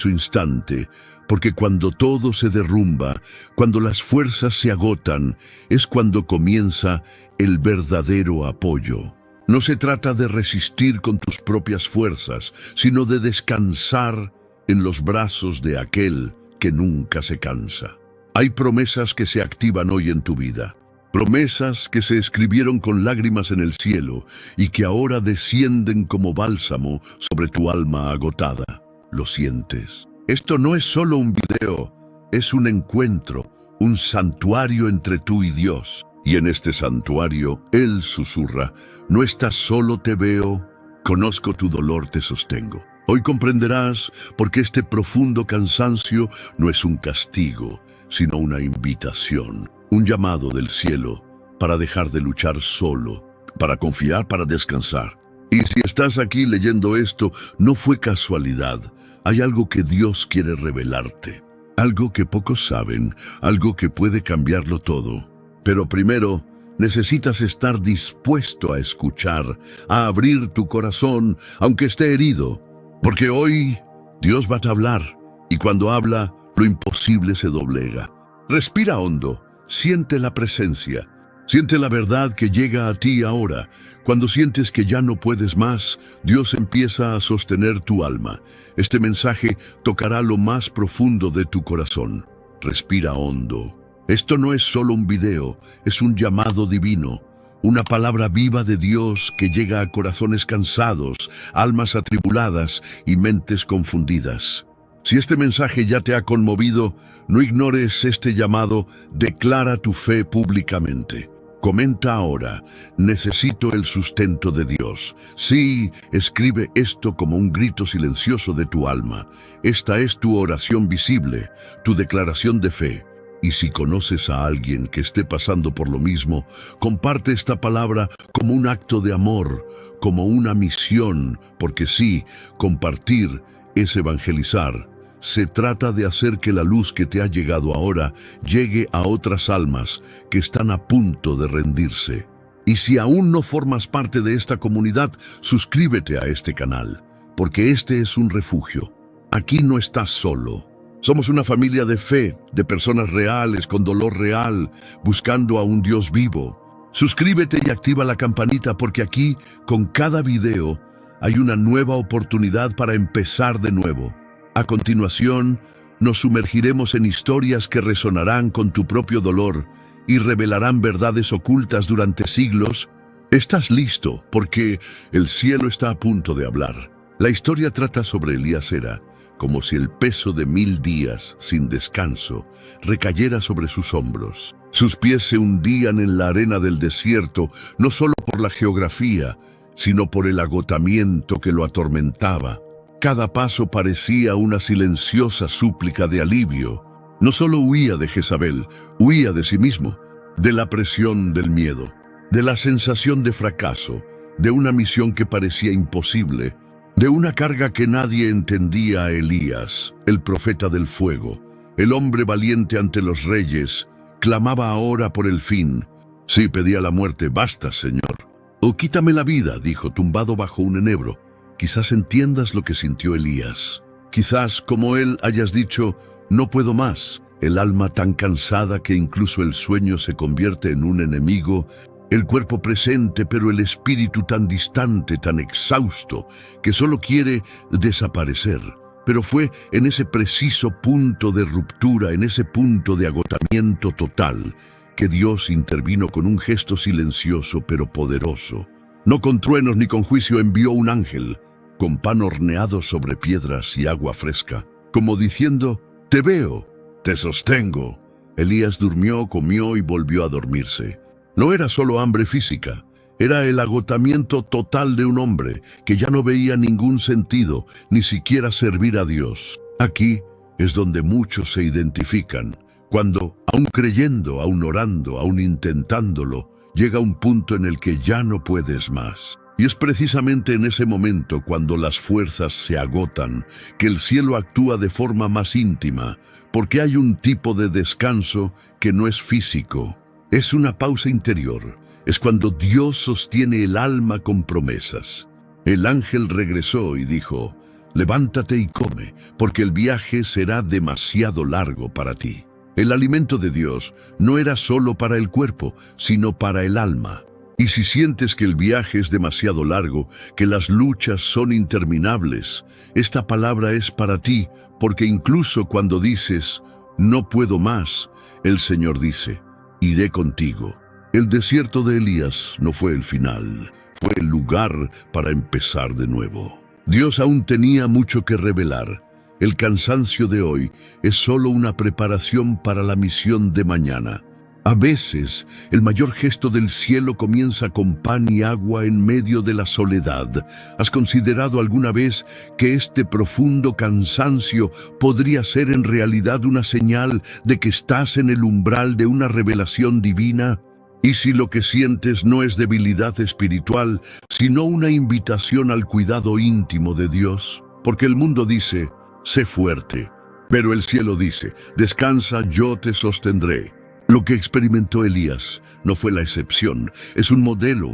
su instante, porque cuando todo se derrumba, cuando las fuerzas se agotan, es cuando comienza el verdadero apoyo. No se trata de resistir con tus propias fuerzas, sino de descansar en los brazos de aquel que nunca se cansa. Hay promesas que se activan hoy en tu vida, promesas que se escribieron con lágrimas en el cielo y que ahora descienden como bálsamo sobre tu alma agotada. ¿Lo sientes? Esto no es solo un video, es un encuentro, un santuario entre tú y Dios. Y en este santuario, Él susurra: no estás solo, te veo, conozco tu dolor, te sostengo. Hoy comprenderás por qué este profundo cansancio no es un castigo, sino una invitación, un llamado del cielo para dejar de luchar solo, para confiar, para descansar. Y si estás aquí leyendo esto, no fue casualidad. Hay algo que Dios quiere revelarte, algo que pocos saben, algo que puede cambiarlo todo. Pero primero, necesitas estar dispuesto a escuchar, a abrir tu corazón, aunque esté herido. Porque hoy Dios va a hablar, y cuando habla, lo imposible se doblega. Respira hondo, siente la presencia, siente la verdad que llega a ti ahora. Cuando sientes que ya no puedes más, Dios empieza a sostener tu alma. Este mensaje tocará lo más profundo de tu corazón. Respira hondo. Esto no es solo un video, es un llamado divino, una palabra viva de Dios que llega a corazones cansados, almas atribuladas y mentes confundidas. Si este mensaje ya te ha conmovido, no ignores este llamado, declara tu fe públicamente. Comenta ahora: necesito el sustento de Dios. Sí, escribe esto como un grito silencioso de tu alma. Esta es tu oración visible, tu declaración de fe. Y si conoces a alguien que esté pasando por lo mismo, comparte esta palabra como un acto de amor, como una misión, porque sí, compartir es evangelizar. Se trata de hacer que la luz que te ha llegado ahora llegue a otras almas que están a punto de rendirse. Y si aún no formas parte de esta comunidad, suscríbete a este canal, porque este es un refugio. Aquí no estás solo. Somos una familia de fe, de personas reales, con dolor real, buscando a un Dios vivo. Suscríbete y activa la campanita, porque aquí, con cada video, hay una nueva oportunidad para empezar de nuevo. A continuación, nos sumergiremos en historias que resonarán con tu propio dolor y revelarán verdades ocultas durante siglos. ¿Estás listo? Porque el cielo está a punto de hablar. La historia trata sobre Elías. Era como si el peso de 1000 días sin descanso recayera sobre sus hombros. Sus pies se hundían en la arena del desierto, no solo por la geografía, sino por el agotamiento que lo atormentaba. Cada paso parecía una silenciosa súplica de alivio. No solo huía de Jezabel, huía de sí mismo, de la presión del miedo, de la sensación de fracaso, de una misión que parecía imposible, de una carga que nadie entendía. A Elías, el profeta del fuego, el hombre valiente ante los reyes, clamaba ahora por el fin. Sí, pedía la muerte. Basta, Señor. O quítame la vida, dijo, tumbado bajo un enebro. Quizás entiendas lo que sintió Elías. Quizás, como él, hayas dicho: no puedo más. El alma tan cansada que incluso el sueño se convierte en un enemigo. El cuerpo presente, pero el espíritu tan distante, tan exhausto, que solo quiere desaparecer. Pero fue en ese preciso punto de ruptura, en ese punto de agotamiento total, que Dios intervino con un gesto silencioso pero poderoso. No con truenos ni con juicio envió un ángel, con pan horneado sobre piedras y agua fresca, como diciendo: te veo, te sostengo. Elías durmió, comió y volvió a dormirse. No era solo hambre física, era el agotamiento total de un hombre que ya no veía ningún sentido, ni siquiera servir a Dios. Aquí es donde muchos se identifican, cuando, aún creyendo, aún orando, aún intentándolo, llega un punto en el que ya no puedes más. Y es precisamente en ese momento, cuando las fuerzas se agotan, que el cielo actúa de forma más íntima, porque hay un tipo de descanso que no es físico. Es una pausa interior. Es cuando Dios sostiene el alma con promesas. El ángel regresó y dijo: Levántate y come, porque el viaje será demasiado largo para ti. El alimento de Dios no era solo para el cuerpo, sino para el alma. Y si sientes que el viaje es demasiado largo, que las luchas son interminables, esta palabra es para ti, porque incluso cuando dices, no puedo más, el Señor dice, iré contigo. El desierto de Elías no fue el final, fue el lugar para empezar de nuevo. Dios aún tenía mucho que revelar. El cansancio de hoy es solo una preparación para la misión de mañana. A veces, el mayor gesto del cielo comienza con pan y agua en medio de la soledad. ¿Has considerado alguna vez que este profundo cansancio podría ser en realidad una señal de que estás en el umbral de una revelación divina? ¿Y si lo que sientes no es debilidad espiritual, sino una invitación al cuidado íntimo de Dios? Porque el mundo dice, sé fuerte, pero el cielo dice, descansa, yo te sostendré. Lo que experimentó Elías no fue la excepción, es un modelo,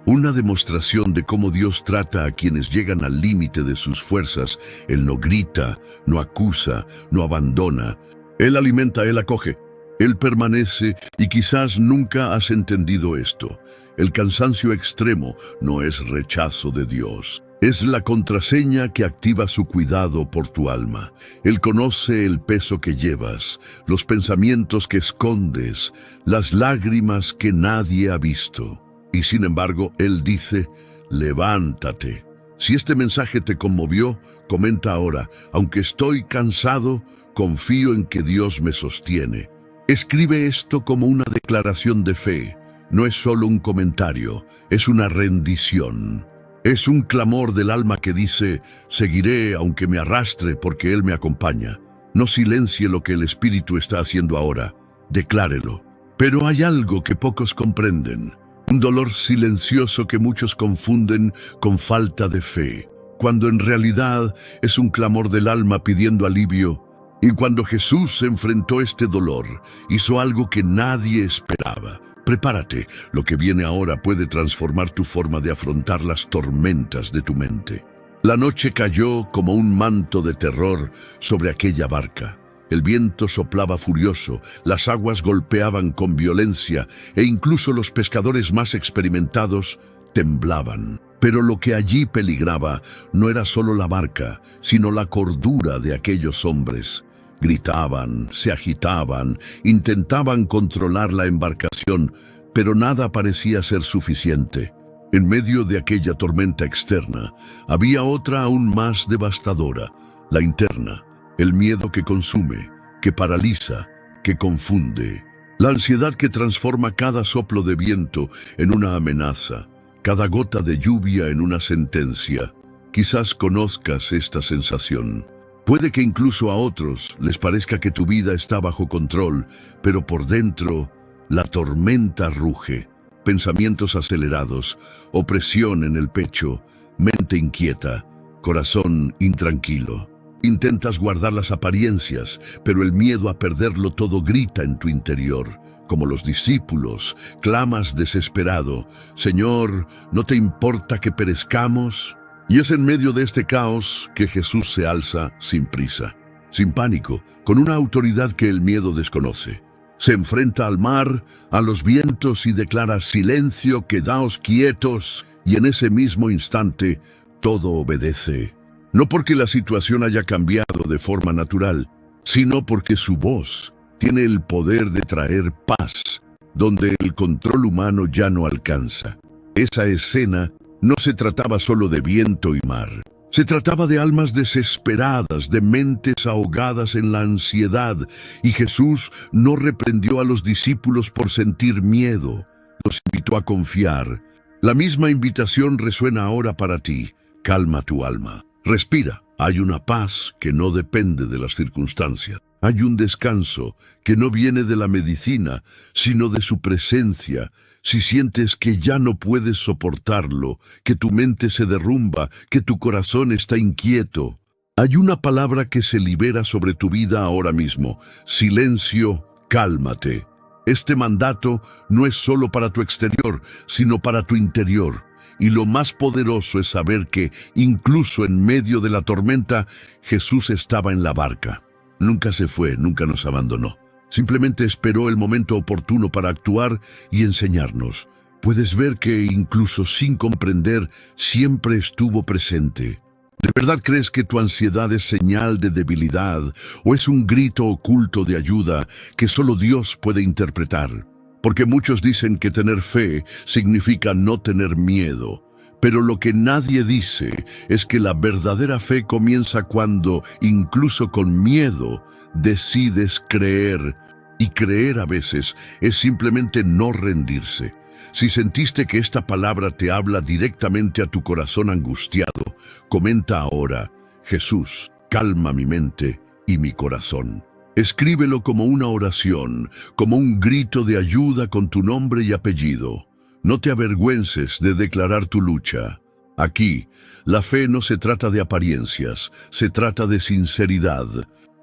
una demostración de cómo Dios trata a quienes llegan al límite de sus fuerzas. Él no grita, no acusa, no abandona. Él alimenta, Él acoge. Él permanece y quizás nunca has entendido esto. El cansancio extremo no es rechazo de Dios. Es la contraseña que activa su cuidado por tu alma. Él conoce el peso que llevas, los pensamientos que escondes, las lágrimas que nadie ha visto. Y sin embargo, Él dice, levántate. Si este mensaje te conmovió, comenta ahora, aunque estoy cansado, confío en que Dios me sostiene. Escribe esto como una declaración de fe. No es solo un comentario, es una rendición. Es un clamor del alma que dice, seguiré aunque me arrastre porque Él me acompaña. No silencie lo que el Espíritu está haciendo ahora, declárelo. Pero hay algo que pocos comprenden, un dolor silencioso que muchos confunden con falta de fe, cuando en realidad es un clamor del alma pidiendo alivio. Y cuando Jesús enfrentó este dolor, hizo algo que nadie esperaba. Prepárate, lo que viene ahora puede transformar tu forma de afrontar las tormentas de tu mente. La noche cayó como un manto de terror sobre aquella barca. El viento soplaba furioso, las aguas golpeaban con violencia e incluso los pescadores más experimentados temblaban. Pero lo que allí peligraba no era solo la barca, sino la cordura de aquellos hombres. Gritaban, se agitaban, intentaban controlar la embarcación, pero nada parecía ser suficiente. En medio de aquella tormenta externa, había otra aún más devastadora, la interna, el miedo que consume, que paraliza, que confunde. La ansiedad que transforma cada soplo de viento en una amenaza, cada gota de lluvia en una sentencia. Quizás conozcas esta sensación. Puede que incluso a otros les parezca que tu vida está bajo control, pero por dentro la tormenta ruge. Pensamientos acelerados, opresión en el pecho, mente inquieta, corazón intranquilo. Intentas guardar las apariencias, pero el miedo a perderlo todo grita en tu interior. Como los discípulos, clamas desesperado, Señor, ¿no te importa que perezcamos? Y es en medio de este caos que Jesús se alza sin prisa, sin pánico, con una autoridad que el miedo desconoce. Se enfrenta al mar, a los vientos y declara silencio, quedaos quietos, y en ese mismo instante todo obedece. No porque la situación haya cambiado de forma natural, sino porque su voz tiene el poder de traer paz, donde el control humano ya no alcanza. Esa escena no se trataba solo de viento y mar. Se trataba de almas desesperadas, de mentes ahogadas en la ansiedad, y Jesús no reprendió a los discípulos por sentir miedo, los invitó a confiar. La misma invitación resuena ahora para ti. Calma tu alma, respira. Hay una paz que no depende de las circunstancias. Hay un descanso que no viene de la medicina, sino de su presencia. Si sientes que ya no puedes soportarlo, que tu mente se derrumba, que tu corazón está inquieto, hay una palabra que se libera sobre tu vida ahora mismo. Silencio, cálmate. Este mandato no es solo para tu exterior, sino para tu interior. Y lo más poderoso es saber que, incluso en medio de la tormenta, Jesús estaba en la barca. Nunca se fue, nunca nos abandonó. Simplemente esperó el momento oportuno para actuar y enseñarnos. Puedes ver que, incluso sin comprender, siempre estuvo presente. ¿De verdad crees que tu ansiedad es señal de debilidad o es un grito oculto de ayuda que solo Dios puede interpretar? Porque muchos dicen que tener fe significa no tener miedo. Pero lo que nadie dice es que la verdadera fe comienza cuando, incluso con miedo, decides creer. Y creer a veces es simplemente no rendirse. Si sentiste que esta palabra te habla directamente a tu corazón angustiado, comenta ahora: Jesús, calma mi mente y mi corazón. Escríbelo como una oración, como un grito de ayuda con tu nombre y apellido. No te avergüences de declarar tu lucha. Aquí, la fe no se trata de apariencias, se trata de sinceridad.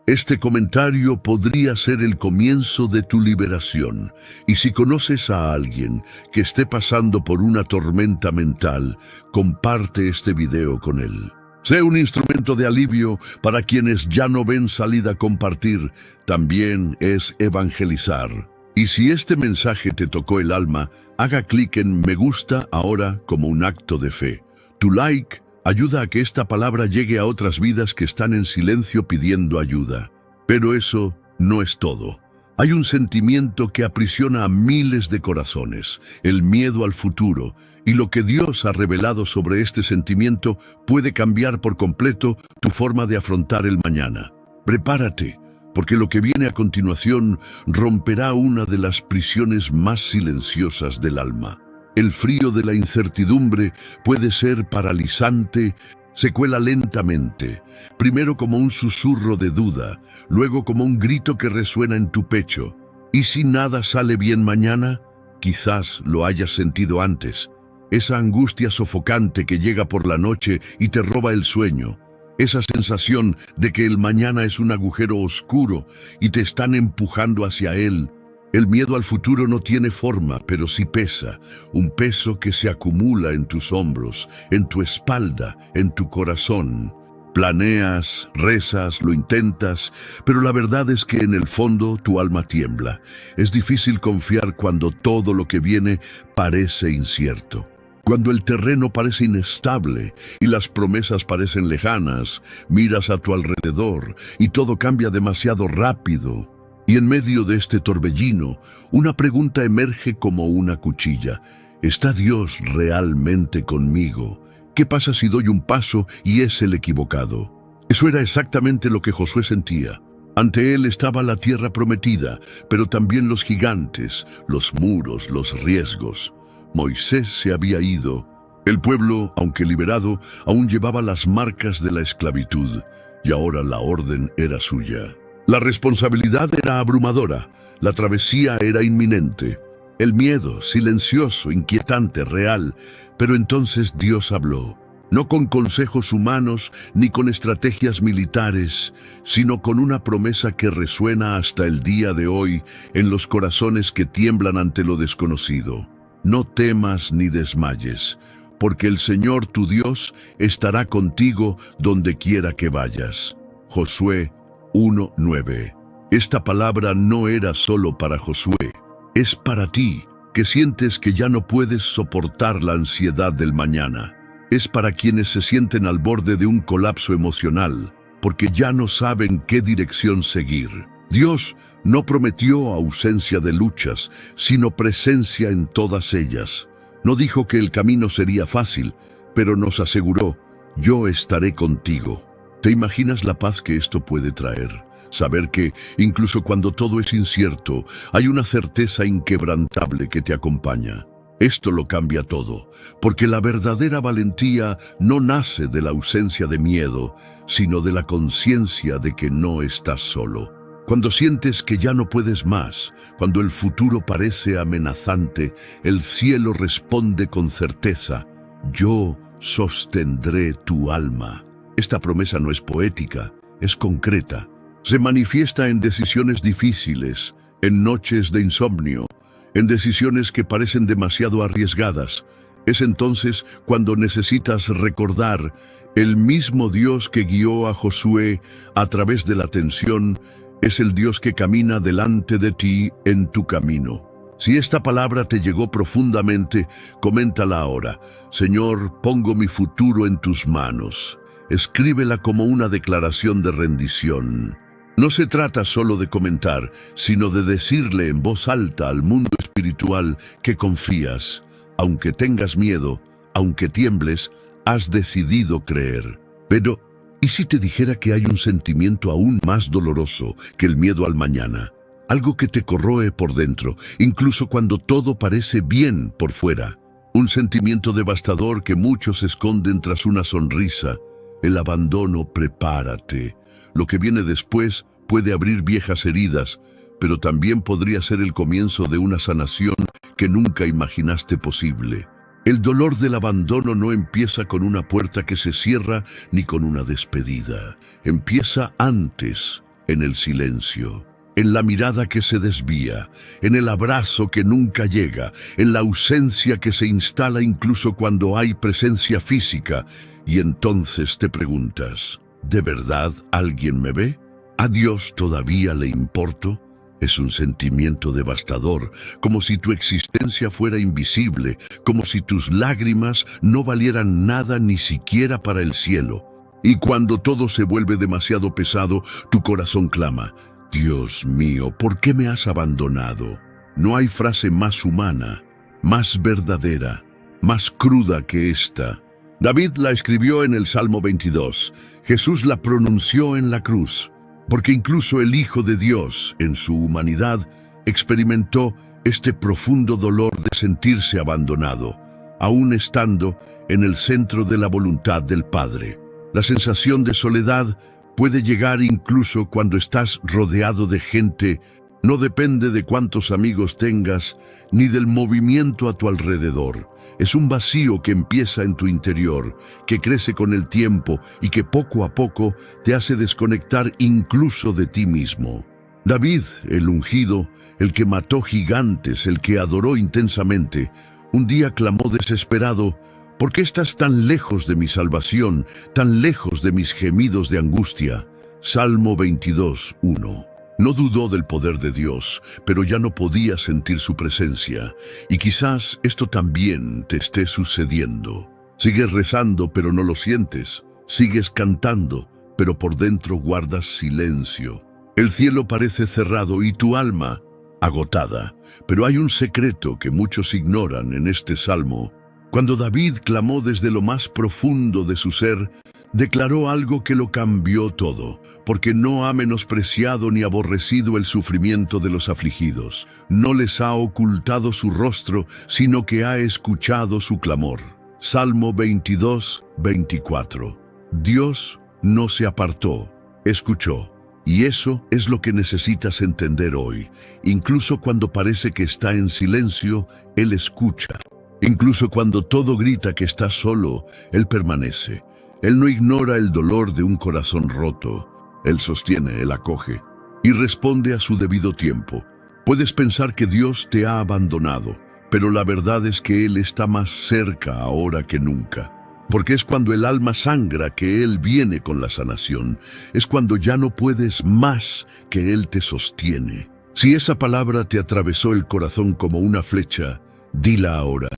Este comentario podría ser el comienzo de tu liberación. Y si conoces a alguien que esté pasando por una tormenta mental, comparte este video con él. Sé un instrumento de alivio para quienes ya no ven salida. Compartir también es evangelizar. Y si este mensaje te tocó el alma, haga clic en me gusta ahora como un acto de fe. Tu like ayuda a que esta palabra llegue a otras vidas que están en silencio pidiendo ayuda. Pero eso no es todo. Hay un sentimiento que aprisiona a miles de corazones, el miedo al futuro, y lo que Dios ha revelado sobre este sentimiento puede cambiar por completo tu forma de afrontar el mañana. Prepárate, porque lo que viene a continuación romperá una de las prisiones más silenciosas del alma. El frío de la incertidumbre puede ser paralizante. Se cuela lentamente, primero como un susurro de duda, luego como un grito que resuena en tu pecho. ¿Y si nada sale bien mañana? Quizás lo hayas sentido antes. Esa angustia sofocante que llega por la noche y te roba el sueño. Esa sensación de que el mañana es un agujero oscuro y te están empujando hacia él. El miedo al futuro no tiene forma, pero sí pesa, un peso que se acumula en tus hombros, en tu espalda, en tu corazón. Planeas, rezas, lo intentas, pero la verdad es que en el fondo tu alma tiembla. Es difícil confiar cuando todo lo que viene parece incierto. Cuando el terreno parece inestable y las promesas parecen lejanas, miras a tu alrededor y todo cambia demasiado rápido. Y en medio de este torbellino, una pregunta emerge como una cuchilla. ¿Está Dios realmente conmigo? ¿Qué pasa si doy un paso y es el equivocado? Eso era exactamente lo que Josué sentía. Ante él estaba la tierra prometida, pero también los gigantes, los muros, los riesgos. Moisés se había ido. El pueblo, aunque liberado, aún llevaba las marcas de la esclavitud, y ahora la orden era suya. La responsabilidad era abrumadora, la travesía era inminente, el miedo silencioso, inquietante, real, pero entonces Dios habló, no con consejos humanos ni con estrategias militares, sino con una promesa que resuena hasta el día de hoy en los corazones que tiemblan ante lo desconocido. No temas ni desmayes, porque el Señor tu Dios estará contigo donde quiera que vayas. Josué 1:9. Esta palabra no era solo para Josué, es para ti, que sientes que ya no puedes soportar la ansiedad del mañana. Es para quienes se sienten al borde de un colapso emocional, porque ya no saben qué dirección seguir. Dios no prometió ausencia de luchas, sino presencia en todas ellas. No dijo que el camino sería fácil, pero nos aseguró: yo estaré contigo. ¿Te imaginas la paz que esto puede traer? Saber que, incluso cuando todo es incierto, hay una certeza inquebrantable que te acompaña. Esto lo cambia todo, porque la verdadera valentía no nace de la ausencia de miedo, sino de la conciencia de que no estás solo. Cuando sientes que ya no puedes más, cuando el futuro parece amenazante, el cielo responde con certeza: yo sostendré tu alma. Esta promesa no es poética, es concreta. Se manifiesta en decisiones difíciles, en noches de insomnio, en decisiones que parecen demasiado arriesgadas, Es entonces cuando necesitas recordar el mismo Dios que guió a Josué a través de la tensión, es el Dios que camina delante de ti en tu camino. Si esta palabra te llegó profundamente, coméntala ahora. Señor, pongo mi futuro en tus manos. Escríbela como una declaración de rendición. No se trata solo de comentar, sino de decirle en voz alta al mundo espiritual que confías. Aunque tengas miedo, aunque tiembles, has decidido creer. Pero, ¿y si te dijera que hay un sentimiento aún más doloroso que el miedo al mañana? Algo que te corroe por dentro, incluso cuando todo parece bien por fuera. Un sentimiento devastador que muchos esconden tras una sonrisa. El abandono, prepárate. Lo que viene después puede abrir viejas heridas, pero también podría ser el comienzo de una sanación que nunca imaginaste posible. El dolor del abandono no empieza con una puerta que se cierra ni con una despedida. Empieza antes, en el silencio, en la mirada que se desvía, en el abrazo que nunca llega, en la ausencia que se instala incluso cuando hay presencia física. Y entonces te preguntas, ¿de verdad alguien me ve? ¿A Dios todavía le importo? Es un sentimiento devastador, como si tu existencia fuera invisible, como si tus lágrimas no valieran nada ni siquiera para el cielo. Y cuando todo se vuelve demasiado pesado, tu corazón clama, Dios mío, ¿por qué me has abandonado? No hay frase más humana, más verdadera, más cruda que esta. David la escribió en el Salmo 22. Jesús la pronunció en la cruz. Porque incluso el Hijo de Dios, en su humanidad, experimentó este profundo dolor de sentirse abandonado, aún estando en el centro de la voluntad del Padre. La sensación de soledad puede llegar incluso cuando estás rodeado de gente. No depende de cuántos amigos tengas, ni del movimiento a tu alrededor. Es un vacío que empieza en tu interior, que crece con el tiempo y que poco a poco te hace desconectar incluso de ti mismo. David, el ungido, el que mató gigantes, el que adoró intensamente, un día clamó desesperado, ¿por qué estás tan lejos de mi salvación, tan lejos de mis gemidos de angustia? Salmo 22, 1. No dudó del poder de Dios, pero ya no podía sentir su presencia. Y quizás esto también te esté sucediendo. Sigues rezando, pero no lo sientes. Sigues cantando, pero por dentro guardas silencio. El cielo parece cerrado y tu alma agotada. Pero hay un secreto que muchos ignoran en este salmo. Cuando David clamó desde lo más profundo de su ser, declaró algo que lo cambió todo, porque no ha menospreciado ni aborrecido el sufrimiento de los afligidos. No les ha ocultado su rostro, sino que ha escuchado su clamor. Salmo 22, 24. Dios no se apartó, escuchó. Y eso es lo que necesitas entender hoy. Incluso cuando parece que está en silencio, Él escucha. Incluso cuando todo grita que está solo, Él permanece. Él no ignora el dolor de un corazón roto. Él sostiene, Él acoge y responde a su debido tiempo. Puedes pensar que Dios te ha abandonado, pero la verdad es que Él está más cerca ahora que nunca. Porque es cuando el alma sangra que Él viene con la sanación. Es cuando ya no puedes más que Él te sostiene. Si esa palabra te atravesó el corazón como una flecha, dila ahora.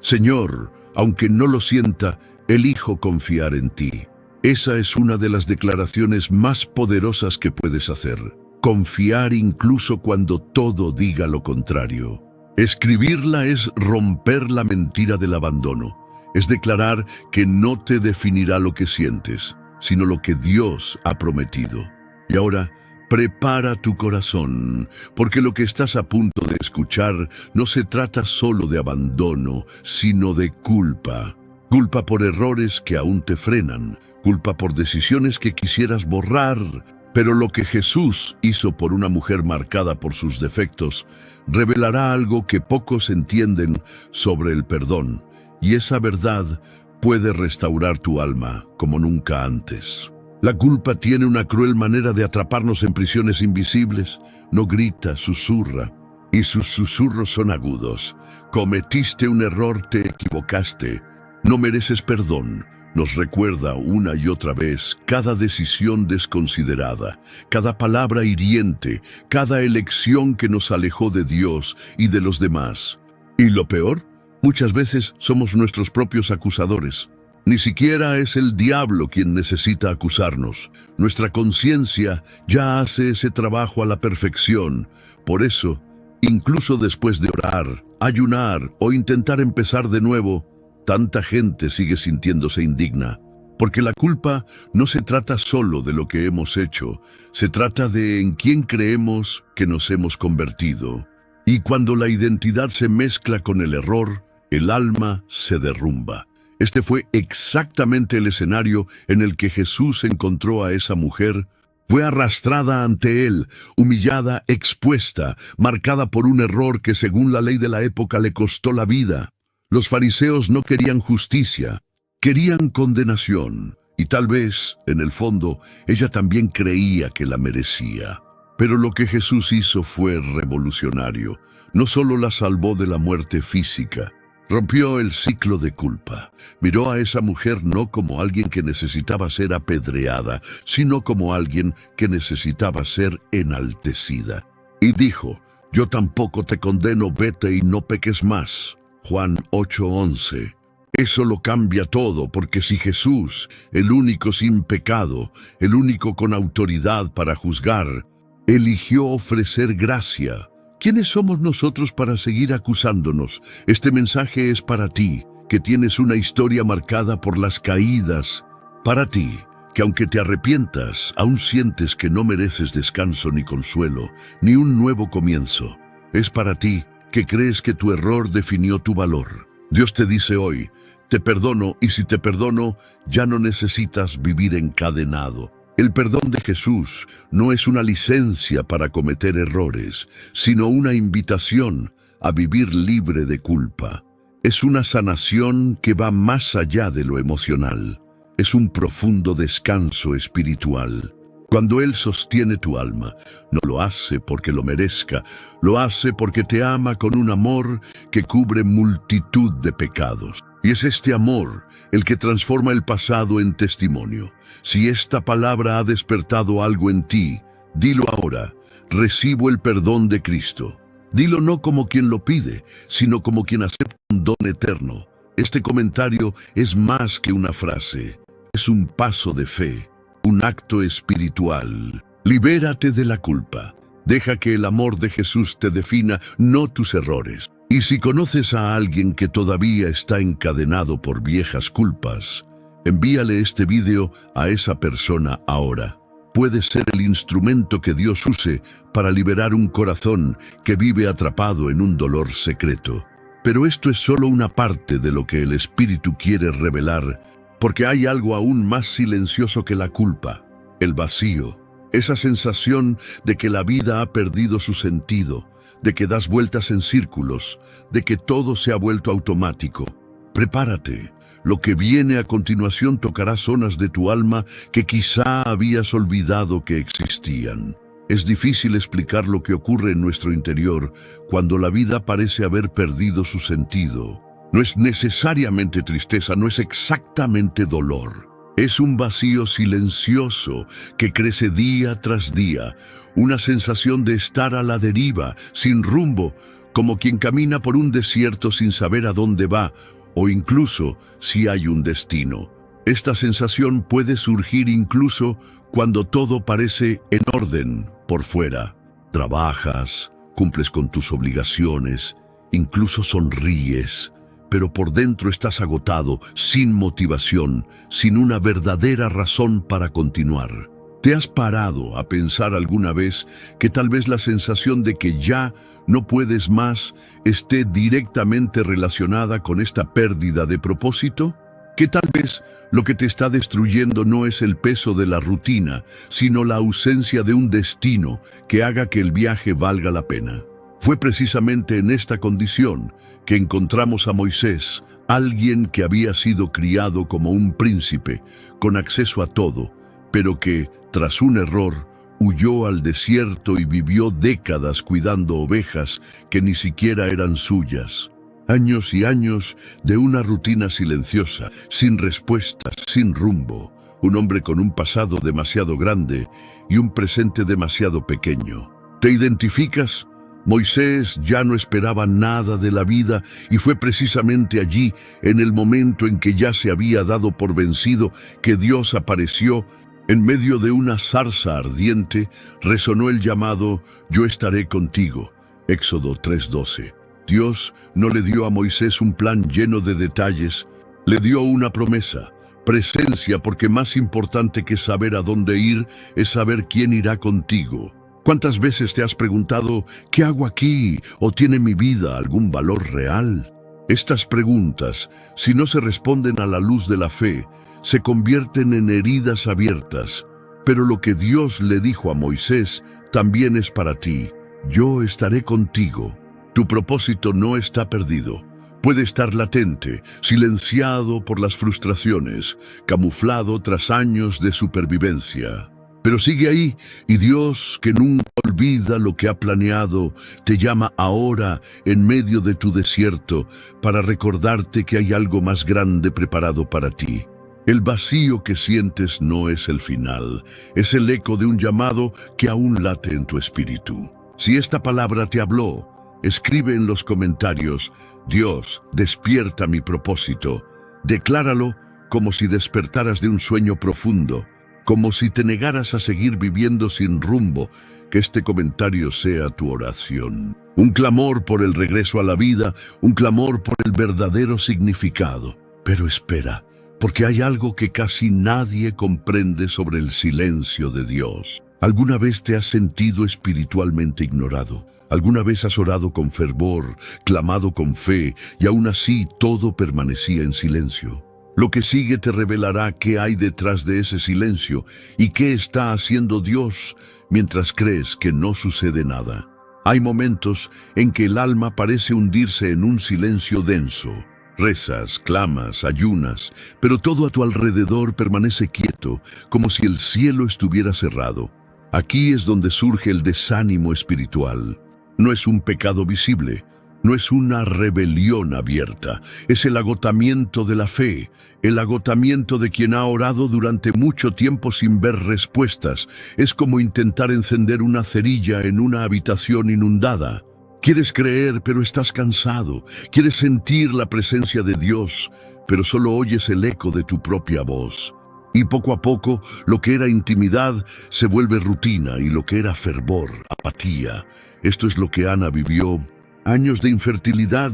Señor, aunque no lo sienta, elijo confiar en ti. Esa es una de las declaraciones más poderosas que puedes hacer. Confiar incluso cuando todo diga lo contrario. Escribirla es romper la mentira del abandono. Es declarar que no te definirá lo que sientes, sino lo que Dios ha prometido. Y ahora, prepara tu corazón, porque lo que estás a punto de escuchar no se trata solo de abandono, sino de culpa. Culpa por errores que aún te frenan, culpa por decisiones que quisieras borrar, pero lo que Jesús hizo por una mujer marcada por sus defectos revelará algo que pocos entienden sobre el perdón, y esa verdad puede restaurar tu alma como nunca antes. La culpa tiene una cruel manera de atraparnos en prisiones invisibles. No grita, susurra. y sus susurros son agudos. Cometiste un error, te equivocaste. No mereces perdón. Nos recuerda una y otra vez cada decisión desconsiderada, cada palabra hiriente, cada elección que nos alejó de Dios y de los demás. Y lo peor, muchas veces somos nuestros propios acusadores. Ni siquiera es el diablo quien necesita acusarnos. Nuestra conciencia ya hace ese trabajo a la perfección. Por eso, incluso después de orar, ayunar o intentar empezar de nuevo, tanta gente sigue sintiéndose indigna. Porque la culpa no se trata solo de lo que hemos hecho, se trata de en quién creemos que nos hemos convertido. Y cuando la identidad se mezcla con el error, el alma se derrumba. Este fue exactamente el escenario en el que Jesús encontró a esa mujer. Fue arrastrada ante él, humillada, expuesta, marcada por un error que según la ley de la época le costó la vida. Los fariseos no querían justicia, querían condenación, y tal vez, en el fondo, ella también creía que la merecía. Pero lo que Jesús hizo fue revolucionario. No solo la salvó de la muerte física, rompió el ciclo de culpa. Miró a esa mujer no como alguien que necesitaba ser apedreada, sino como alguien que necesitaba ser enaltecida. Y dijo, yo tampoco te condeno, vete y no peques más. Juan 8:11. Eso lo cambia todo, porque si Jesús, el único sin pecado, el único con autoridad para juzgar, eligió ofrecer gracia, ¿quiénes somos nosotros para seguir acusándonos? Este mensaje es para ti, que tienes una historia marcada por las caídas. Para ti, que aunque te arrepientas, aún sientes que no mereces descanso ni consuelo, ni un nuevo comienzo. Es para ti, que crees que tu error definió tu valor. Dios te dice hoy, te perdono, y si te perdono, ya no necesitas vivir encadenado. El perdón de Jesús no es una licencia para cometer errores, sino una invitación a vivir libre de culpa. Es una sanación que va más allá de lo emocional. Es un profundo descanso espiritual. Cuando Él sostiene tu alma, no lo hace porque lo merezca, lo hace porque te ama con un amor que cubre multitud de pecados. Y es este amor el que transforma el pasado en testimonio. Si esta palabra ha despertado algo en ti, dilo ahora, recibo el perdón de Cristo. Dilo no como quien lo pide, sino como quien acepta un don eterno. Este comentario es más que una frase, es un paso de fe. Un acto espiritual. Libérate de la culpa. Deja que el amor de Jesús te defina, no tus errores. Y si conoces a alguien que todavía está encadenado por viejas culpas, envíale este video a esa persona ahora. Puede ser el instrumento que Dios use para liberar un corazón que vive atrapado en un dolor secreto. Pero esto es solo una parte de lo que el Espíritu quiere revelar, porque hay algo aún más silencioso que la culpa, el vacío, esa sensación de que la vida ha perdido su sentido, de que das vueltas en círculos, de que todo se ha vuelto automático. Prepárate, lo que viene a continuación tocará zonas de tu alma que quizá habías olvidado que existían. Es difícil explicar lo que ocurre en nuestro interior cuando la vida parece haber perdido su sentido. No es necesariamente tristeza, no es exactamente dolor. Es un vacío silencioso que crece día tras día, una sensación de estar a la deriva, sin rumbo, como quien camina por un desierto sin saber a dónde va, o incluso si hay un destino. Esta sensación puede surgir incluso cuando todo parece en orden por fuera. Trabajas, cumples con tus obligaciones, incluso sonríes, pero por dentro estás agotado, sin motivación, sin una verdadera razón para continuar. ¿Te has parado a pensar alguna vez que tal vez la sensación de que ya no puedes más esté directamente relacionada con esta pérdida de propósito? Que tal vez lo que te está destruyendo no es el peso de la rutina, sino la ausencia de un destino que haga que el viaje valga la pena. Fue precisamente en esta condición que encontramos a Moisés, alguien que había sido criado como un príncipe, con acceso a todo, pero que, tras un error, huyó al desierto y vivió décadas cuidando ovejas que ni siquiera eran suyas. Años y años de una rutina silenciosa, sin respuestas, sin rumbo. Un hombre con un pasado demasiado grande y un presente demasiado pequeño. ¿Te identificas? Moisés ya no esperaba nada de la vida y fue precisamente allí, en el momento en que ya se había dado por vencido, que Dios apareció. En medio de una zarza ardiente resonó el llamado: «Yo estaré contigo». Éxodo 3:12. Dios no le dio a Moisés un plan lleno de detalles, le dio una promesa, presencia, porque más importante que saber a dónde ir es saber quién irá contigo. ¿Cuántas veces te has preguntado: ¿qué hago aquí? ¿O tiene mi vida algún valor real? Estas preguntas, si no se responden a la luz de la fe, se convierten en heridas abiertas. Pero lo que Dios le dijo a Moisés también es para ti: «Yo estaré contigo». Tu propósito no está perdido. Puede estar latente, silenciado por las frustraciones, camuflado tras años de supervivencia. Pero sigue ahí, y Dios, que nunca olvida lo que ha planeado, te llama ahora en medio de tu desierto para recordarte que hay algo más grande preparado para ti. El vacío que sientes no es el final, es el eco de un llamado que aún late en tu espíritu. Si esta palabra te habló, escribe en los comentarios: «Dios, despierta mi propósito». Decláralo como si despertaras de un sueño profundo, como si te negaras a seguir viviendo sin rumbo. Que este comentario sea tu oración. Un clamor por el regreso a la vida, un clamor por el verdadero significado. Pero espera, porque hay algo que casi nadie comprende sobre el silencio de Dios. ¿Alguna vez te has sentido espiritualmente ignorado? ¿Alguna vez has orado con fervor, clamado con fe, y aún así todo permanecía en silencio? Lo que sigue te revelará qué hay detrás de ese silencio y qué está haciendo Dios mientras crees que no sucede nada. Hay momentos en que el alma parece hundirse en un silencio denso. Rezas, clamas, ayunas, pero todo a tu alrededor permanece quieto, como si el cielo estuviera cerrado. Aquí es donde surge el desánimo espiritual. No es un pecado visible, no es una rebelión abierta, es el agotamiento de la fe, el agotamiento de quien ha orado durante mucho tiempo sin ver respuestas. Es como intentar encender una cerilla en una habitación inundada. Quieres creer, pero estás cansado. Quieres sentir la presencia de Dios, pero solo oyes el eco de tu propia voz. Y poco a poco, lo que era intimidad se vuelve rutina, y lo que era fervor, apatía. Esto es lo que Ana vivió. Años de infertilidad,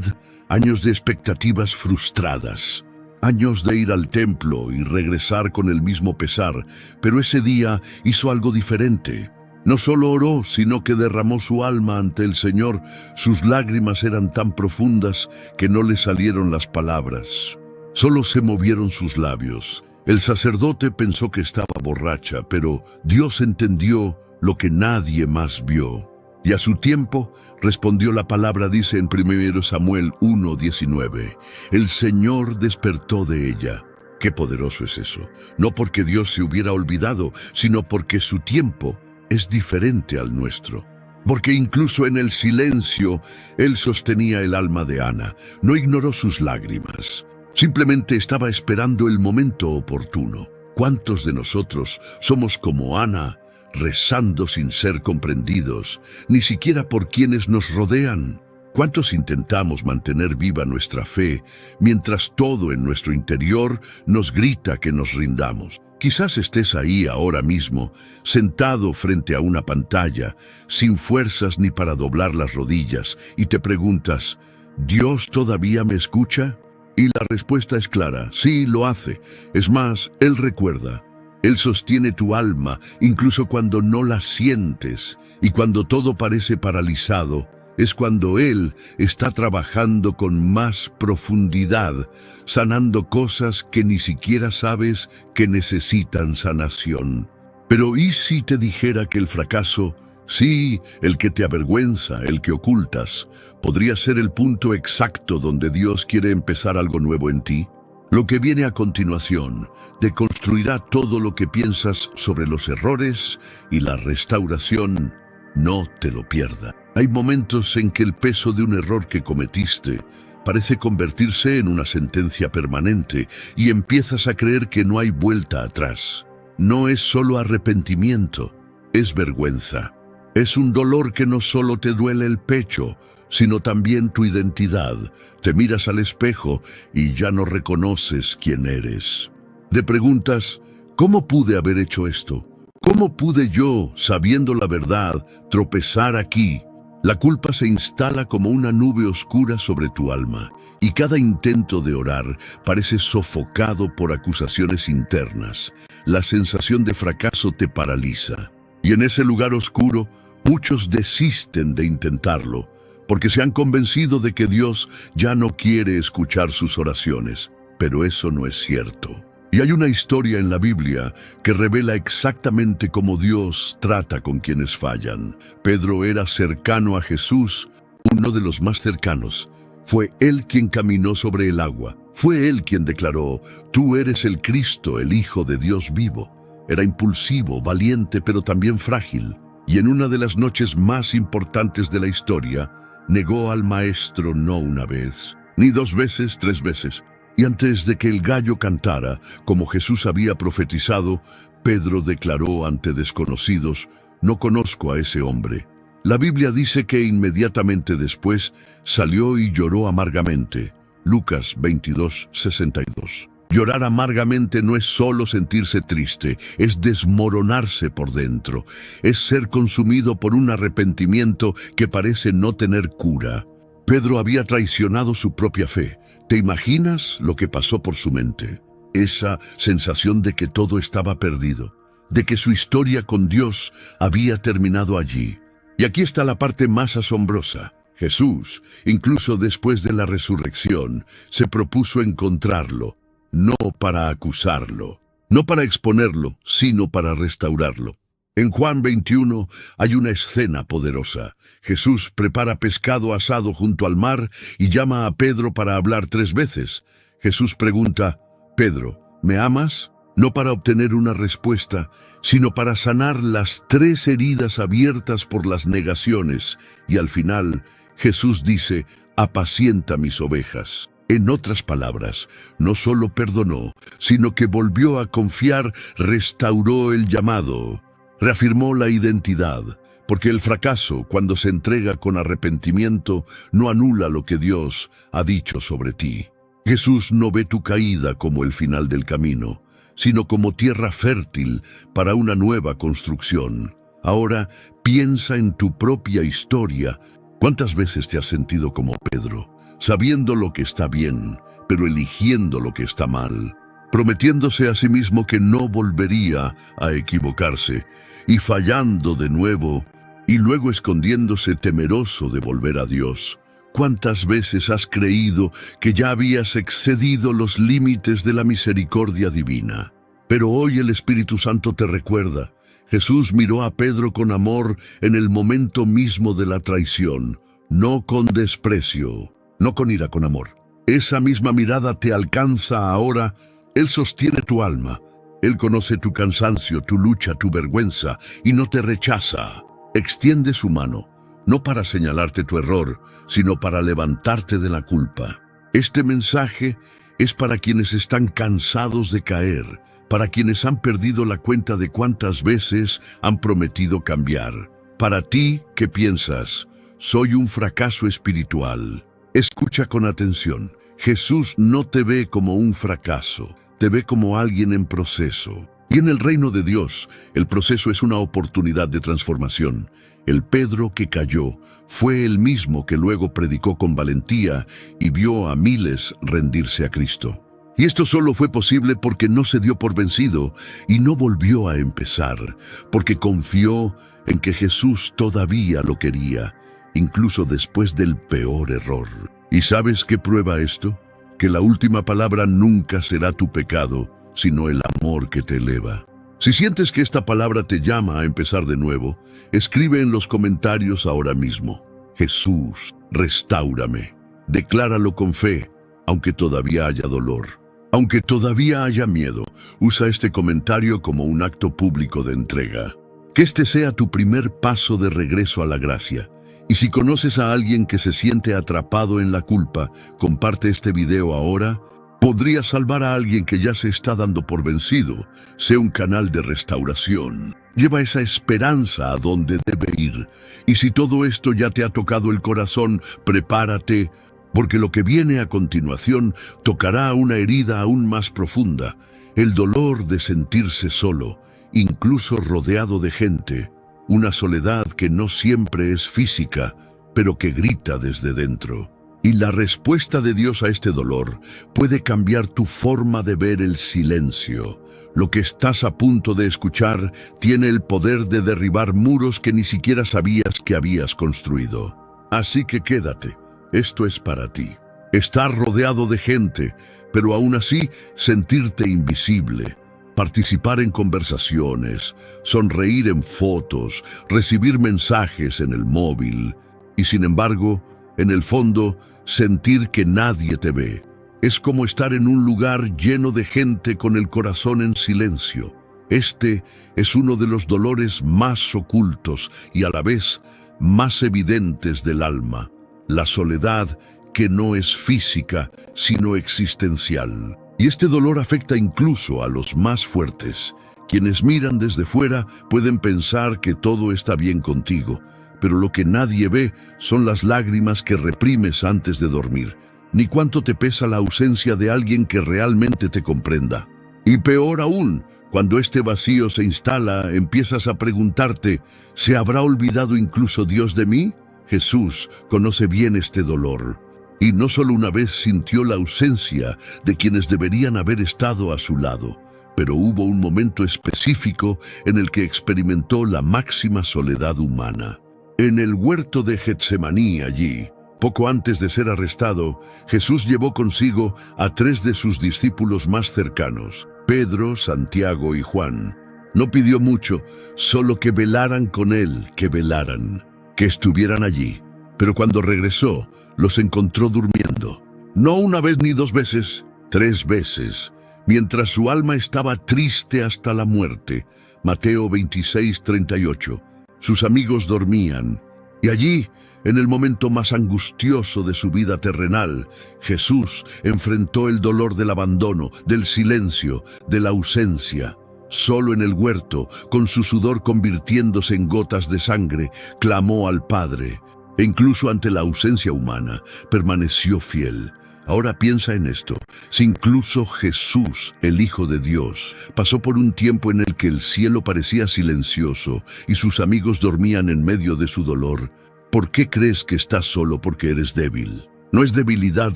años de expectativas frustradas, años de ir al templo y regresar con el mismo pesar, pero ese día hizo algo diferente. No solo oró, sino que derramó su alma ante el Señor. Sus lágrimas eran tan profundas que no le salieron las palabras. Solo se movieron sus labios. El sacerdote pensó que estaba borracha, pero Dios entendió lo que nadie más vio. Y a su tiempo respondió la palabra, dice en 1 Samuel 1:19. El Señor despertó de ella. Qué poderoso es eso. No porque Dios se hubiera olvidado, sino porque su tiempo es diferente al nuestro. Porque incluso en el silencio, Él sostenía el alma de Ana. No ignoró sus lágrimas. Simplemente estaba esperando el momento oportuno. ¿Cuántos de nosotros somos como Ana, rezando sin ser comprendidos, ni siquiera por quienes nos rodean? ¿Cuántos intentamos mantener viva nuestra fe, mientras todo en nuestro interior nos grita que nos rindamos? Quizás estés ahí ahora mismo, sentado frente a una pantalla, sin fuerzas ni para doblar las rodillas, y te preguntas: ¿Dios todavía me escucha? Y la respuesta es clara: sí, lo hace. Es más, Él recuerda. Él sostiene tu alma, incluso cuando no la sientes, y cuando todo parece paralizado, es cuando Él está trabajando con más profundidad, sanando cosas que ni siquiera sabes que necesitan sanación. Pero ¿y si te dijera que el fracaso, sí, el que te avergüenza, el que ocultas, podría ser el punto exacto donde Dios quiere empezar algo nuevo en ti? Lo que viene a continuación deconstruirá todo lo que piensas sobre los errores y la restauración. No te lo pierdas. Hay momentos en que el peso de un error que cometiste parece convertirse en una sentencia permanente y empiezas a creer que no hay vuelta atrás. No es solo arrepentimiento, es vergüenza. Es un dolor que no solo te duele el pecho, sino también tu identidad. Te miras al espejo y ya no reconoces quién eres. Te preguntas, ¿cómo pude haber hecho esto? ¿Cómo pude yo, sabiendo la verdad, tropezar aquí? La culpa se instala como una nube oscura sobre tu alma, y cada intento de orar parece sofocado por acusaciones internas. La sensación de fracaso te paraliza. Y en ese lugar oscuro, muchos desisten de intentarlo, porque se han convencido de que Dios ya no quiere escuchar sus oraciones. Pero eso no es cierto. Y hay una historia en la Biblia que revela exactamente cómo Dios trata con quienes fallan. Pedro era cercano a Jesús, uno de los más cercanos. Fue él quien caminó sobre el agua. Fue él quien declaró, «Tú eres el Cristo, el Hijo de Dios vivo». Era impulsivo, valiente, pero también frágil. Y en una de las noches más importantes de la historia, negó al Maestro no una vez, ni 2 veces, 3 veces. Y antes de que el gallo cantara, como Jesús había profetizado, Pedro declaró ante desconocidos, «No conozco a ese hombre». La Biblia dice que inmediatamente después salió y lloró amargamente. Lucas 22:62. Llorar amargamente no es solo sentirse triste, es desmoronarse por dentro, es ser consumido por un arrepentimiento que parece no tener cura. Pedro había traicionado su propia fe. ¿Te imaginas lo que pasó por su mente? Esa sensación de que todo estaba perdido, de que su historia con Dios había terminado allí. Y aquí está la parte más asombrosa. Jesús, incluso después de la resurrección, se propuso encontrarlo, no para acusarlo, no para exponerlo, sino para restaurarlo. En Juan 21 hay una escena poderosa. Jesús prepara pescado asado junto al mar y llama a Pedro para hablar 3 veces. Jesús pregunta, «Pedro, ¿me amas?», no para obtener una respuesta, sino para sanar las 3 heridas abiertas por las negaciones. Y al final, Jesús dice, «Apacienta mis ovejas». En otras palabras, no solo perdonó, sino que volvió a confiar, restauró el llamado. Reafirmó la identidad, porque el fracaso, cuando se entrega con arrepentimiento, no anula lo que Dios ha dicho sobre ti. Jesús no ve tu caída como el final del camino, sino como tierra fértil para una nueva construcción. Ahora, piensa en tu propia historia. ¿Cuántas veces te has sentido como Pedro, sabiendo lo que está bien, pero eligiendo lo que está mal? Prometiéndose a sí mismo que no volvería a equivocarse, y fallando de nuevo, y luego escondiéndose temeroso de volver a Dios. ¿Cuántas veces has creído que ya habías excedido los límites de la misericordia divina? Pero hoy el Espíritu Santo te recuerda, Jesús miró a Pedro con amor en el momento mismo de la traición, no con desprecio, no con ira, con amor. Esa misma mirada te alcanza ahora. Él sostiene tu alma. Él conoce tu cansancio, tu lucha, tu vergüenza, y no te rechaza. Extiende su mano, no para señalarte tu error, sino para levantarte de la culpa. Este mensaje es para quienes están cansados de caer, para quienes han perdido la cuenta de cuántas veces han prometido cambiar. Para ti, ¿qué piensas? Soy un fracaso espiritual. Escucha con atención. Jesús no te ve como un fracaso. Te ve como alguien en proceso. Y en el reino de Dios, el proceso es una oportunidad de transformación. El Pedro que cayó fue el mismo que luego predicó con valentía y vio a miles rendirse a Cristo. Y esto solo fue posible porque no se dio por vencido y no volvió a empezar, porque confió en que Jesús todavía lo quería, incluso después del peor error. ¿Y sabes qué prueba esto? Que la última palabra nunca será tu pecado, sino el amor que te eleva. Si sientes que esta palabra te llama a empezar de nuevo, escribe en los comentarios ahora mismo: Jesús, restáurame. Decláralo con fe, aunque todavía haya dolor. Aunque todavía haya miedo, usa este comentario como un acto público de entrega. Que este sea tu primer paso de regreso a la gracia. Y si conoces a alguien que se siente atrapado en la culpa, comparte este video ahora. Podría salvar a alguien que ya se está dando por vencido. Sé un canal de restauración. Lleva esa esperanza a donde debe ir. Y si todo esto ya te ha tocado el corazón, prepárate, porque lo que viene a continuación tocará una herida aún más profunda, el dolor de sentirse solo, incluso rodeado de gente, una soledad que no siempre es física, pero que grita desde dentro. Y la respuesta de Dios a este dolor puede cambiar tu forma de ver el silencio. Lo que estás a punto de escuchar tiene el poder de derribar muros que ni siquiera sabías que habías construido. Así que quédate, esto es para ti. Estar rodeado de gente, pero aún así sentirte invisible. Participar en conversaciones, sonreír en fotos, recibir mensajes en el móvil. Y sin embargo, en el fondo, sentir que nadie te ve. Es como estar en un lugar lleno de gente con el corazón en silencio. Este es uno de los dolores más ocultos y a la vez más evidentes del alma. La soledad que no es física, sino existencial. Y este dolor afecta incluso a los más fuertes. Quienes miran desde fuera pueden pensar que todo está bien contigo, pero lo que nadie ve son las lágrimas que reprimes antes de dormir, ni cuánto te pesa la ausencia de alguien que realmente te comprenda. Y peor aún, cuando este vacío se instala, empiezas a preguntarte, ¿se habrá olvidado incluso Dios de mí? Jesús conoce bien este dolor, y no solo una vez sintió la ausencia de quienes deberían haber estado a su lado, pero hubo un momento específico en el que experimentó la máxima soledad humana. En el huerto de Getsemaní, allí, poco antes de ser arrestado, Jesús llevó consigo a 3 de sus discípulos más cercanos, Pedro, Santiago y Juan. No pidió mucho, solo que velaran con él, que estuvieran allí. Pero cuando regresó, los encontró durmiendo. No una vez ni 2 veces, 3 veces, mientras su alma estaba triste hasta la muerte. Mateo 26:38. Sus amigos dormían, y allí, en el momento más angustioso de su vida terrenal, Jesús enfrentó el dolor del abandono, del silencio, de la ausencia. Solo en el huerto, con su sudor convirtiéndose en gotas de sangre, clamó al Padre. E incluso ante la ausencia humana, permaneció fiel. Ahora piensa en esto. Si incluso Jesús, el Hijo de Dios, pasó por un tiempo en el que el cielo parecía silencioso y sus amigos dormían en medio de su dolor, ¿por qué crees que estás solo porque eres débil? No es debilidad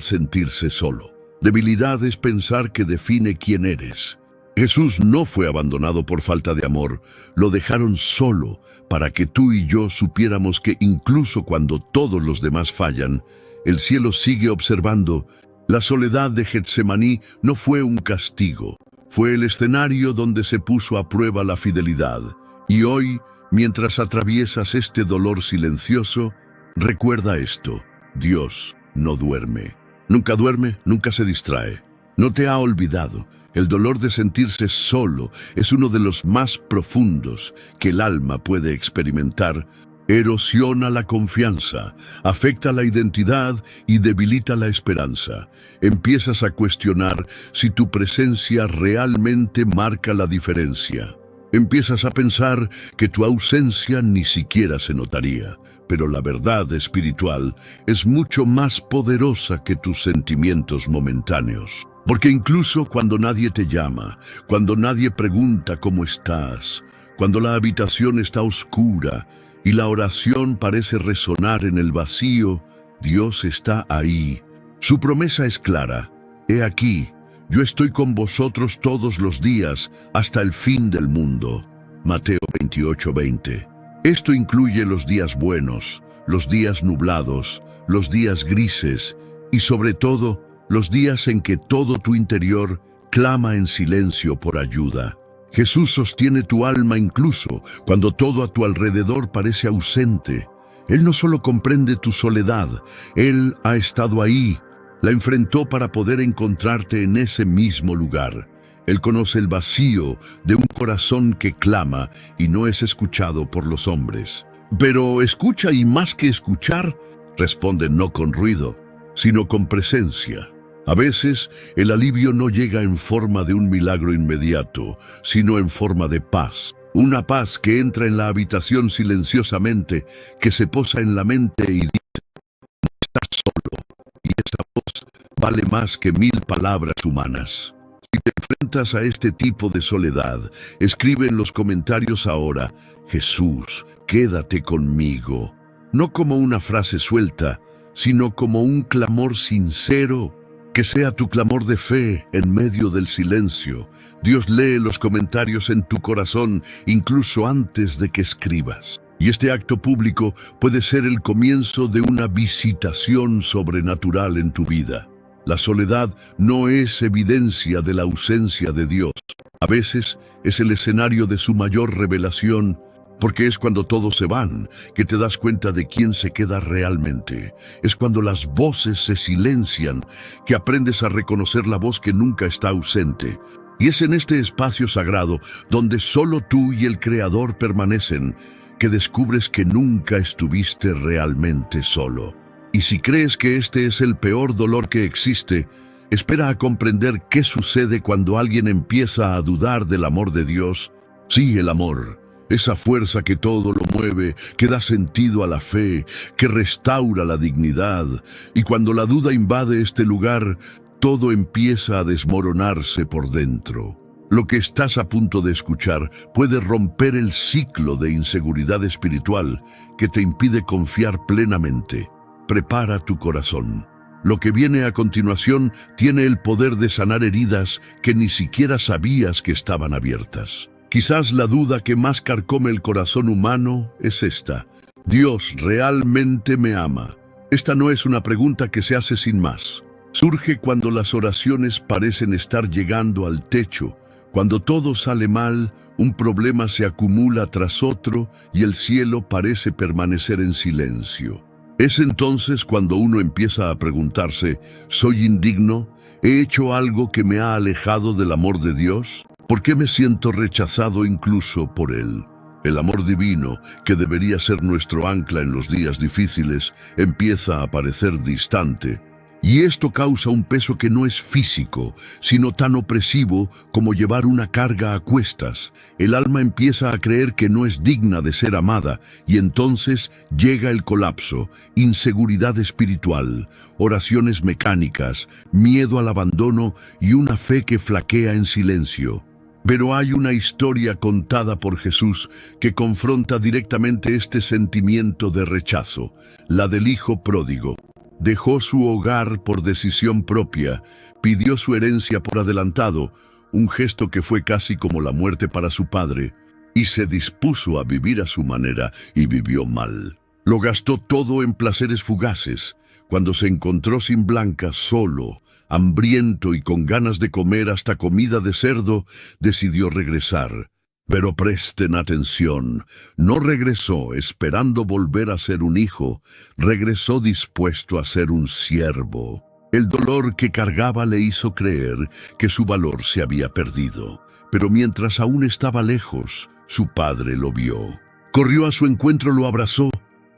sentirse solo. Debilidad es pensar que define quién eres. Jesús no fue abandonado por falta de amor, lo dejaron solo para que tú y yo supiéramos que incluso cuando todos los demás fallan, el cielo sigue observando. La soledad de Getsemaní no fue un castigo, fue el escenario donde se puso a prueba la fidelidad. Y hoy, mientras atraviesas este dolor silencioso, recuerda esto: Dios no duerme. Nunca duerme, nunca se distrae. No te ha olvidado. El dolor de sentirse solo es uno de los más profundos que el alma puede experimentar. Erosiona la confianza, afecta la identidad y debilita la esperanza. Empiezas a cuestionar si tu presencia realmente marca la diferencia. Empiezas a pensar que tu ausencia ni siquiera se notaría. Pero la verdad espiritual es mucho más poderosa que tus sentimientos momentáneos. Porque incluso cuando nadie te llama, cuando nadie pregunta cómo estás, cuando la habitación está oscura y la oración parece resonar en el vacío, Dios está ahí. Su promesa es clara: he aquí, yo estoy con vosotros todos los días hasta el fin del mundo. Mateo 28:20. Esto incluye los días buenos, los días nublados, los días grises y sobre todo los días en que todo tu interior clama en silencio por ayuda. Jesús sostiene tu alma incluso cuando todo a tu alrededor parece ausente. Él no solo comprende tu soledad, Él ha estado ahí La enfrentó para poder encontrarte en ese mismo lugar. Él conoce el vacío de un corazón que clama y no es escuchado por los hombres. Pero escucha, y más que escuchar, responde no con ruido, sino con presencia. A veces el alivio no llega en forma de un milagro inmediato, sino en forma de paz. Una paz que entra en la habitación silenciosamente, que se posa en la mente y dice: no estás solo. Y esa voz vale más que 1000 palabras humanas. Si te enfrentas a este tipo de soledad, escribe en los comentarios ahora: Jesús, quédate conmigo. No como una frase suelta, sino como un clamor sincero. Que sea tu clamor de fe en medio del silencio. Dios lee los comentarios en tu corazón incluso antes de que escribas. Y este acto público puede ser el comienzo de una visitación sobrenatural en tu vida. La soledad no es evidencia de la ausencia de Dios. A veces es el escenario de su mayor revelación, porque es cuando todos se van que te das cuenta de quién se queda realmente. Es cuando las voces se silencian que aprendes a reconocer la voz que nunca está ausente. Y es en este espacio sagrado, donde solo tú y el Creador permanecen, que descubres que nunca estuviste realmente solo. Y si crees que este es el peor dolor que existe, espera a comprender qué sucede cuando alguien empieza a dudar del amor de Dios. Sí, el amor. Esa fuerza que todo lo mueve, que da sentido a la fe, que restaura la dignidad. Y cuando la duda invade este lugar, todo empieza a desmoronarse por dentro. Lo que estás a punto de escuchar puede romper el ciclo de inseguridad espiritual que te impide confiar plenamente. Prepara tu corazón. Lo que viene a continuación tiene el poder de sanar heridas que ni siquiera sabías que estaban abiertas. Quizás la duda que más carcome el corazón humano es esta: ¿Dios realmente me ama? Esta no es una pregunta que se hace sin más. Surge cuando las oraciones parecen estar llegando al techo, cuando todo sale mal, un problema se acumula tras otro y el cielo parece permanecer en silencio. Es entonces cuando uno empieza a preguntarse: ¿soy indigno? ¿He hecho algo que me ha alejado del amor de Dios? ¿Por qué me siento rechazado incluso por Él? El amor divino, que debería ser nuestro ancla en los días difíciles, empieza a parecer distante. Y esto causa un peso que no es físico, sino tan opresivo como llevar una carga a cuestas. El alma empieza a creer que no es digna de ser amada, y entonces llega el colapso, inseguridad espiritual, oraciones mecánicas, miedo al abandono y una fe que flaquea en silencio. Pero hay una historia contada por Jesús que confronta directamente este sentimiento de rechazo, la del hijo pródigo. Dejó su hogar por decisión propia, pidió su herencia por adelantado, un gesto que fue casi como la muerte para su padre, y se dispuso a vivir a su manera y vivió mal. Lo gastó todo en placeres fugaces. Cuando se encontró sin Blanca, solo, hambriento y con ganas de comer hasta comida de cerdo, decidió regresar. Pero presten atención, no regresó esperando volver a ser un hijo, regresó dispuesto a ser un siervo. El dolor que cargaba le hizo creer que su valor se había perdido, pero mientras aún estaba lejos, su padre lo vio. Corrió a su encuentro, lo abrazó,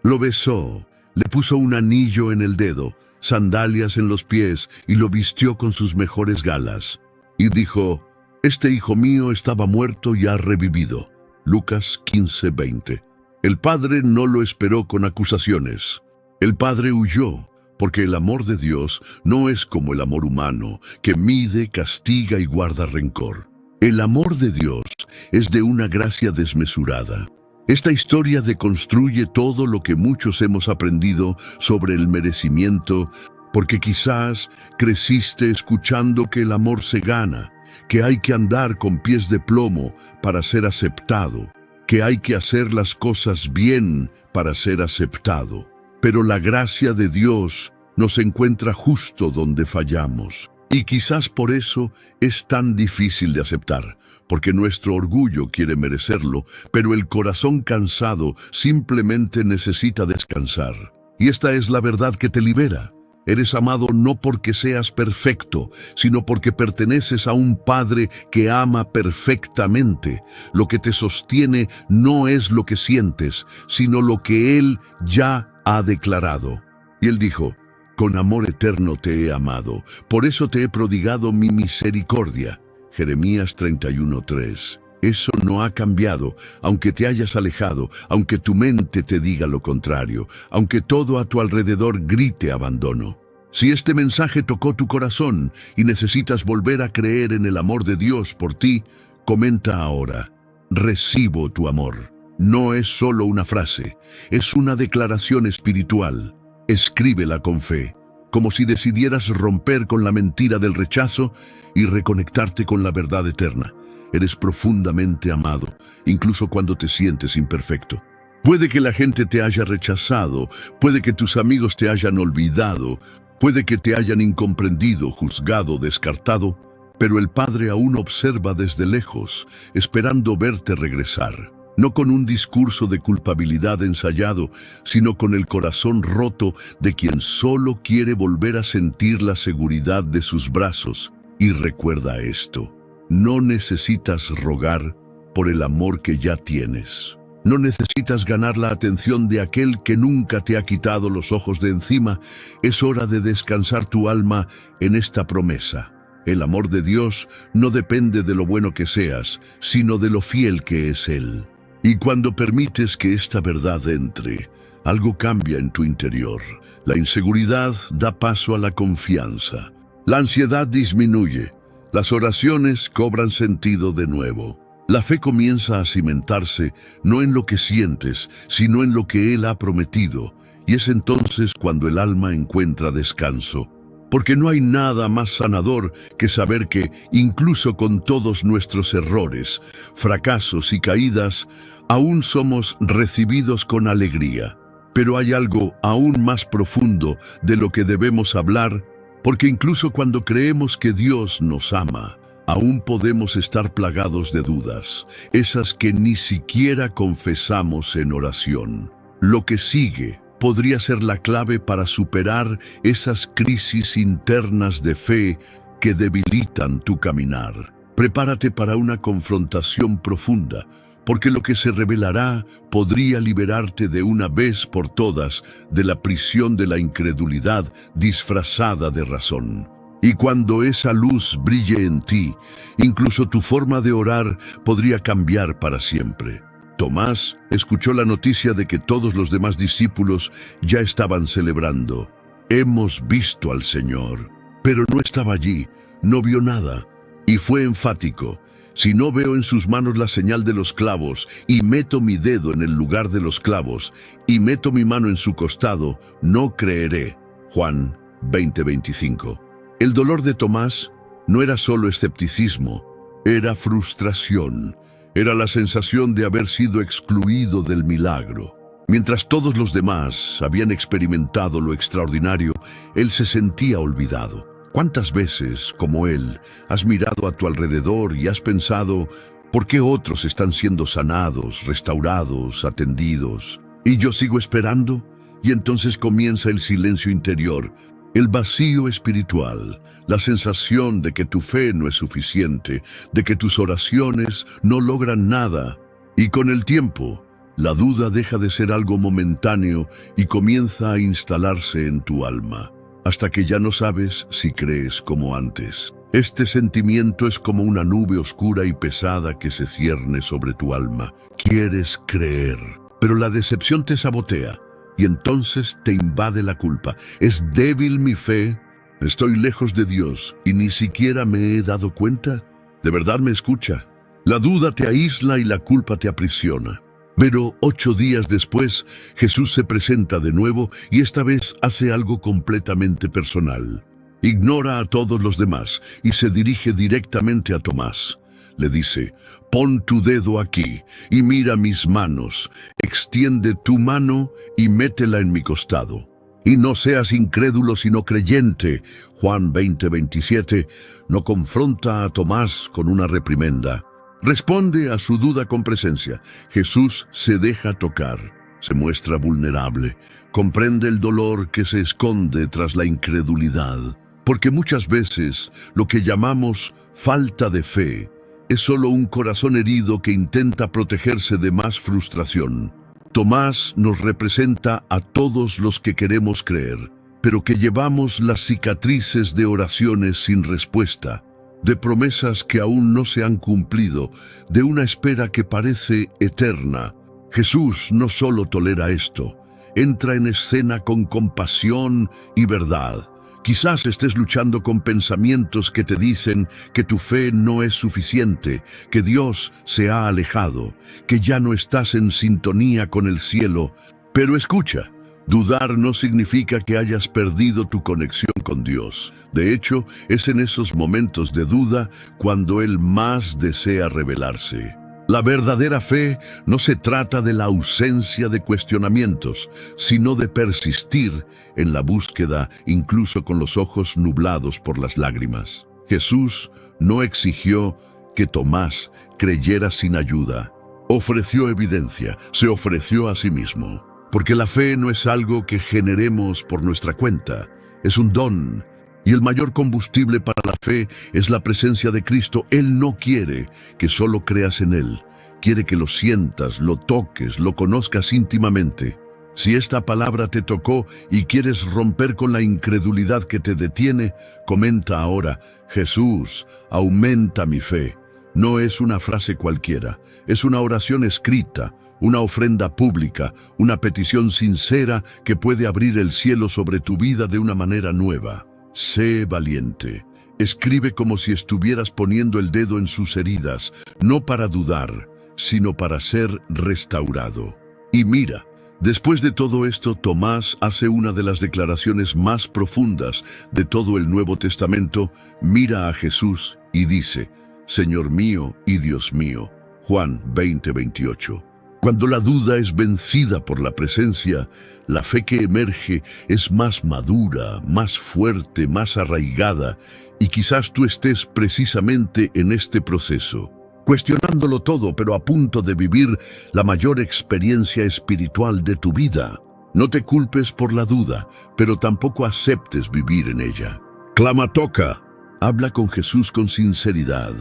lo besó, le puso un anillo en el dedo, sandalias en los pies y lo vistió con sus mejores galas. Y dijo: «Este hijo mío estaba muerto y ha revivido». Lucas 15:20. El padre no lo esperó con acusaciones. El padre huyó, porque el amor de Dios no es como el amor humano, que mide, castiga y guarda rencor. El amor de Dios es de una gracia desmesurada. Esta historia deconstruye todo lo que muchos hemos aprendido sobre el merecimiento, porque quizás creciste escuchando que el amor se gana, que hay que andar con pies de plomo para ser aceptado, que hay que hacer las cosas bien para ser aceptado. Pero la gracia de Dios nos encuentra justo donde fallamos. Y quizás por eso es tan difícil de aceptar, porque nuestro orgullo quiere merecerlo, pero el corazón cansado simplemente necesita descansar. Y esta es la verdad que te libera. Eres amado no porque seas perfecto, sino porque perteneces a un Padre que ama perfectamente. Lo que te sostiene no es lo que sientes, sino lo que Él ya ha declarado. Y Él dijo: con amor eterno te he amado, por eso te he prodigado mi misericordia. Jeremías 31:3. Eso no ha cambiado, aunque te hayas alejado, aunque tu mente te diga lo contrario, aunque todo a tu alrededor grite abandono. Si este mensaje tocó tu corazón y necesitas volver a creer en el amor de Dios por ti, comenta ahora: recibo tu amor. No es solo una frase, es una declaración espiritual. Escríbela con fe, como si decidieras romper con la mentira del rechazo y reconectarte con la verdad eterna. Eres profundamente amado, incluso cuando te sientes imperfecto. Puede que la gente te haya rechazado, puede que tus amigos te hayan olvidado, puede que te hayan incomprendido, juzgado, descartado, pero el Padre aún observa desde lejos, esperando verte regresar. No con un discurso de culpabilidad ensayado, sino con el corazón roto de quien solo quiere volver a sentir la seguridad de sus brazos. Y recuerda esto: no necesitas rogar por el amor que ya tienes. No necesitas ganar la atención de aquel que nunca te ha quitado los ojos de encima. Es hora de descansar tu alma en esta promesa. El amor de Dios no depende de lo bueno que seas, sino de lo fiel que es Él. Y cuando permites que esta verdad entre, algo cambia en tu interior. La inseguridad da paso a la confianza. La ansiedad disminuye. Las oraciones cobran sentido de nuevo. La fe comienza a cimentarse no en lo que sientes, sino en lo que Él ha prometido. Y es entonces cuando el alma encuentra descanso. Porque no hay nada más sanador que saber que, incluso con todos nuestros errores, fracasos y caídas, aún somos recibidos con alegría. Pero hay algo aún más profundo de lo que debemos hablar, porque incluso cuando creemos que Dios nos ama, aún podemos estar plagados de dudas, esas que ni siquiera confesamos en oración. Lo que sigue podría ser la clave para superar esas crisis internas de fe que debilitan tu caminar. Prepárate para una confrontación profunda, porque lo que se revelará podría liberarte de una vez por todas de la prisión de la incredulidad disfrazada de razón. Y cuando esa luz brille en ti, incluso tu forma de orar podría cambiar para siempre. Tomás escuchó la noticia de que todos los demás discípulos ya estaban celebrando. Hemos visto al Señor. Pero no estaba allí, no vio nada. Y fue enfático: si no veo en sus manos la señal de los clavos, y meto mi dedo en el lugar de los clavos, y meto mi mano en su costado, no creeré. Juan 20:25. El dolor de Tomás no era solo escepticismo, era frustración. Era la sensación de haber sido excluido del milagro. Mientras todos los demás habían experimentado lo extraordinario, él se sentía olvidado. ¿Cuántas veces, como él, has mirado a tu alrededor y has pensado: ¿por qué otros están siendo sanados, restaurados, atendidos? ¿Y yo sigo esperando? Y entonces comienza el silencio interior, el vacío espiritual, la sensación de que tu fe no es suficiente, de que tus oraciones no logran nada. Y con el tiempo, la duda deja de ser algo momentáneo y comienza a instalarse en tu alma, hasta que ya no sabes si crees como antes. Este sentimiento es como una nube oscura y pesada que se cierne sobre tu alma. Quieres creer, pero la decepción te sabotea. Y entonces te invade la culpa. ¿Es débil mi fe? ¿Estoy lejos de Dios y ni siquiera me he dado cuenta? ¿De verdad me escucha? La duda te aísla y la culpa te aprisiona. Pero 8 días después, Jesús se presenta de nuevo y esta vez hace algo completamente personal. Ignora a todos los demás y se dirige directamente a Tomás. Le dice: pon tu dedo aquí y mira mis manos, extiende tu mano y métela en mi costado. Y no seas incrédulo sino creyente. Juan 20:27 no confronta a Tomás con una reprimenda. Responde a su duda con presencia. Jesús se deja tocar. se muestra vulnerable, comprende el dolor que se esconde tras la incredulidad, porque muchas veces lo que llamamos falta de fe es solo un corazón herido que intenta protegerse de más frustración. Tomás nos representa a todos los que queremos creer, pero que llevamos las cicatrices de oraciones sin respuesta, de promesas que aún no se han cumplido, de una espera que parece eterna. Jesús no solo tolera esto, entra en escena con compasión y verdad. Quizás estés luchando con pensamientos que te dicen que tu fe no es suficiente, que Dios se ha alejado, que ya no estás en sintonía con el cielo. Pero escucha, dudar no significa que hayas perdido tu conexión con Dios. De hecho, es en esos momentos de duda cuando Él más desea revelarse. La verdadera fe no se trata de la ausencia de cuestionamientos, sino de persistir en la búsqueda incluso con los ojos nublados por las lágrimas. Jesús no exigió que Tomás creyera sin ayuda. Ofreció evidencia, se ofreció a sí mismo. Porque la fe no es algo que generemos por nuestra cuenta, es un don. Y el mayor combustible para la fe es la presencia de Cristo. Él no quiere que solo creas en Él. Quiere que lo sientas, lo toques, lo conozcas íntimamente. Si esta palabra te tocó y quieres romper con la incredulidad que te detiene, comenta ahora: Jesús, aumenta mi fe. No es una frase cualquiera, es una oración escrita, una ofrenda pública, una petición sincera que puede abrir el cielo sobre tu vida de una manera nueva. Sé valiente. Escribe como si estuvieras poniendo el dedo en sus heridas, no para dudar, sino para ser restaurado. Y mira, después de todo esto, Tomás hace una de las declaraciones más profundas de todo el Nuevo Testamento. Mira a Jesús y dice: Señor mío y Dios mío. Juan 20:28. Cuando la duda es vencida por la presencia, la fe que emerge es más madura, más fuerte, más arraigada, y quizás tú estés precisamente en este proceso, cuestionándolo todo, pero a punto de vivir la mayor experiencia espiritual de tu vida. No te culpes por la duda, pero tampoco aceptes vivir en ella. Clama, toca. Habla con Jesús con sinceridad.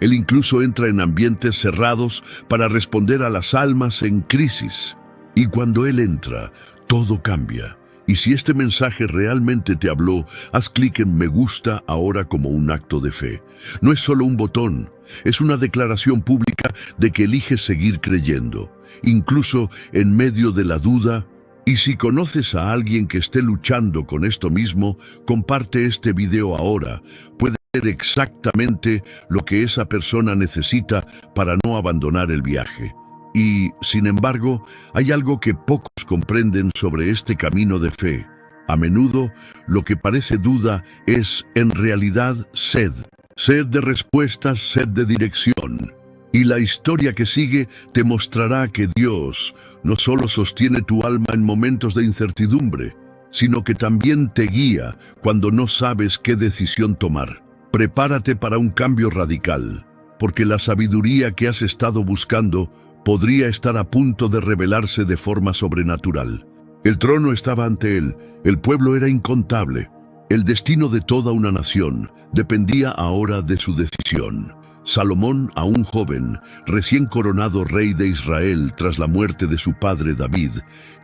Él incluso entra en ambientes cerrados para responder a las almas en crisis. Y cuando Él entra, todo cambia. Y si este mensaje realmente te habló, haz clic en me gusta ahora como un acto de fe. No es solo un botón, es una declaración pública de que eliges seguir creyendo, incluso en medio de la duda. Y si conoces a alguien que esté luchando con esto mismo, comparte este video ahora. Puede ser exactamente lo que esa persona necesita para no abandonar el viaje. Y, sin embargo, hay algo que pocos comprenden sobre este camino de fe. A menudo, lo que parece duda es, en realidad, sed. Sed de respuestas, sed de dirección. Y la historia que sigue te mostrará que Dios no solo sostiene tu alma en momentos de incertidumbre, sino que también te guía cuando no sabes qué decisión tomar. Prepárate para un cambio radical, porque la sabiduría que has estado buscando podría estar a punto de revelarse de forma sobrenatural. El trono estaba ante él, el pueblo era incontable. El destino de toda una nación dependía ahora de su decisión. Salomón, aún joven, recién coronado rey de Israel tras la muerte de su padre David,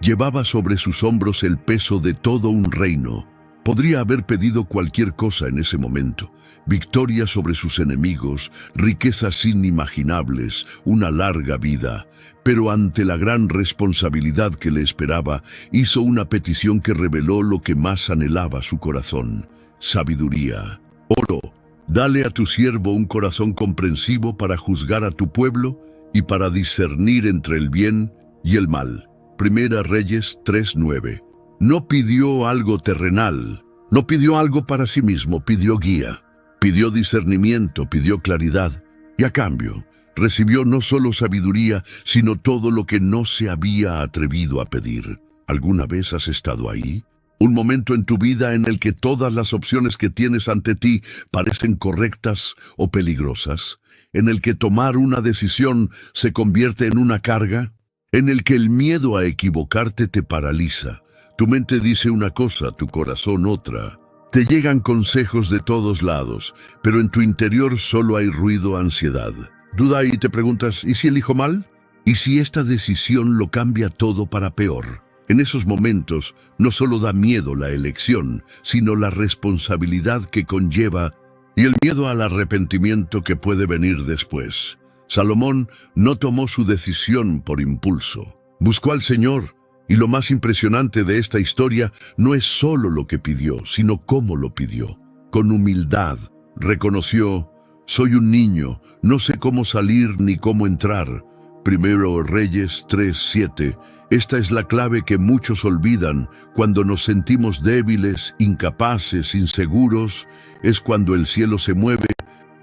llevaba sobre sus hombros el peso de todo un reino. Podría haber pedido cualquier cosa en ese momento: victoria sobre sus enemigos, riquezas inimaginables, una larga vida. Pero ante la gran responsabilidad que le esperaba, hizo una petición que reveló lo que más anhelaba su corazón: sabiduría. Oro. Dale a tu siervo un corazón comprensivo para juzgar a tu pueblo y para discernir entre el bien y el mal. Primera Reyes 3:9. No pidió algo terrenal, no pidió algo para sí mismo, pidió guía, pidió discernimiento, pidió claridad. Y a cambio, recibió no solo sabiduría, sino todo lo que no se había atrevido a pedir. ¿Alguna vez has estado ahí? Un momento en tu vida en el que todas las opciones que tienes ante ti parecen correctas o peligrosas, en el que tomar una decisión se convierte en una carga, en el que el miedo a equivocarte te paraliza. Tu mente dice una cosa, tu corazón otra. Te llegan consejos de todos lados, pero en tu interior solo hay ruido, ansiedad. Duda y te preguntas, ¿y si elijo mal? ¿Y si esta decisión lo cambia todo para peor? En esos momentos no solo da miedo la elección, sino la responsabilidad que conlleva y el miedo al arrepentimiento que puede venir después. Salomón no tomó su decisión por impulso. Buscó al Señor, y lo más impresionante de esta historia no es solo lo que pidió, sino cómo lo pidió. Con humildad reconoció: soy un niño, no sé cómo salir ni cómo entrar. Primero Reyes 3:7. Esta es la clave que muchos olvidan. Cuando nos sentimos débiles, incapaces, inseguros, es cuando el cielo se mueve,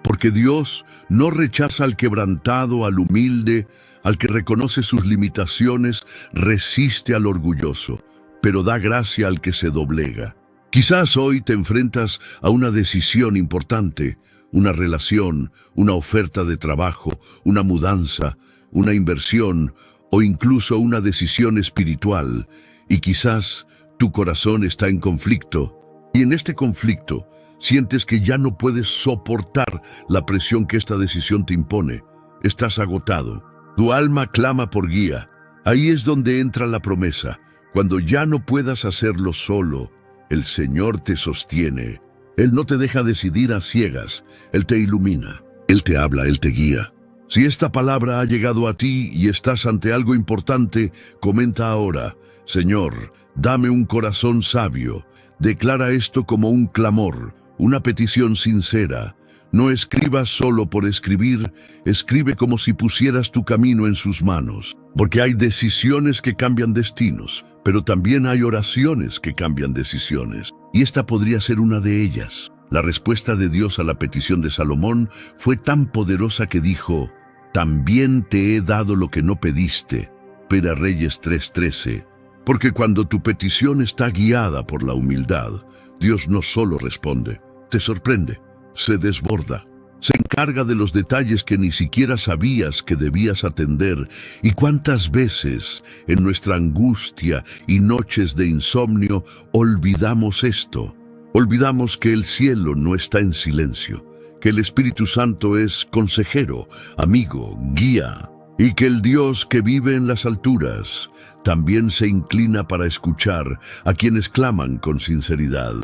porque Dios no rechaza al quebrantado, al humilde, al que reconoce sus limitaciones, resiste al orgulloso, pero da gracia al que se doblega. Quizás hoy te enfrentas a una decisión importante, una relación, una oferta de trabajo, una mudanza, una inversión o incluso una decisión espiritual, y quizás tu corazón está en conflicto, y en este conflicto sientes que ya no puedes soportar la presión que esta decisión te impone. Estás agotado. Tu alma clama por guía. Ahí es donde entra la promesa. Cuando ya no puedas hacerlo solo, el Señor te sostiene. Él no te deja decidir a ciegas. Él te ilumina. Él te habla, Él te guía. Si esta palabra ha llegado a ti y estás ante algo importante, comenta ahora: Señor, dame un corazón sabio. Declara esto como un clamor, una petición sincera. No escribas solo por escribir, escribe como si pusieras tu camino en sus manos. Porque hay decisiones que cambian destinos, pero también hay oraciones que cambian decisiones. Y esta podría ser una de ellas. La respuesta de Dios a la petición de Salomón fue tan poderosa que dijo: también te he dado lo que no pediste. Primera Reyes 3:13. Porque cuando tu petición está guiada por la humildad, Dios no solo responde, te sorprende, se desborda, se encarga de los detalles que ni siquiera sabías que debías atender. ¿Y cuántas veces en nuestra angustia y noches de insomnio olvidamos esto? Olvidamos que el cielo no está en silencio, que el Espíritu Santo es consejero, amigo, guía, y que el Dios que vive en las alturas también se inclina para escuchar a quienes claman con sinceridad.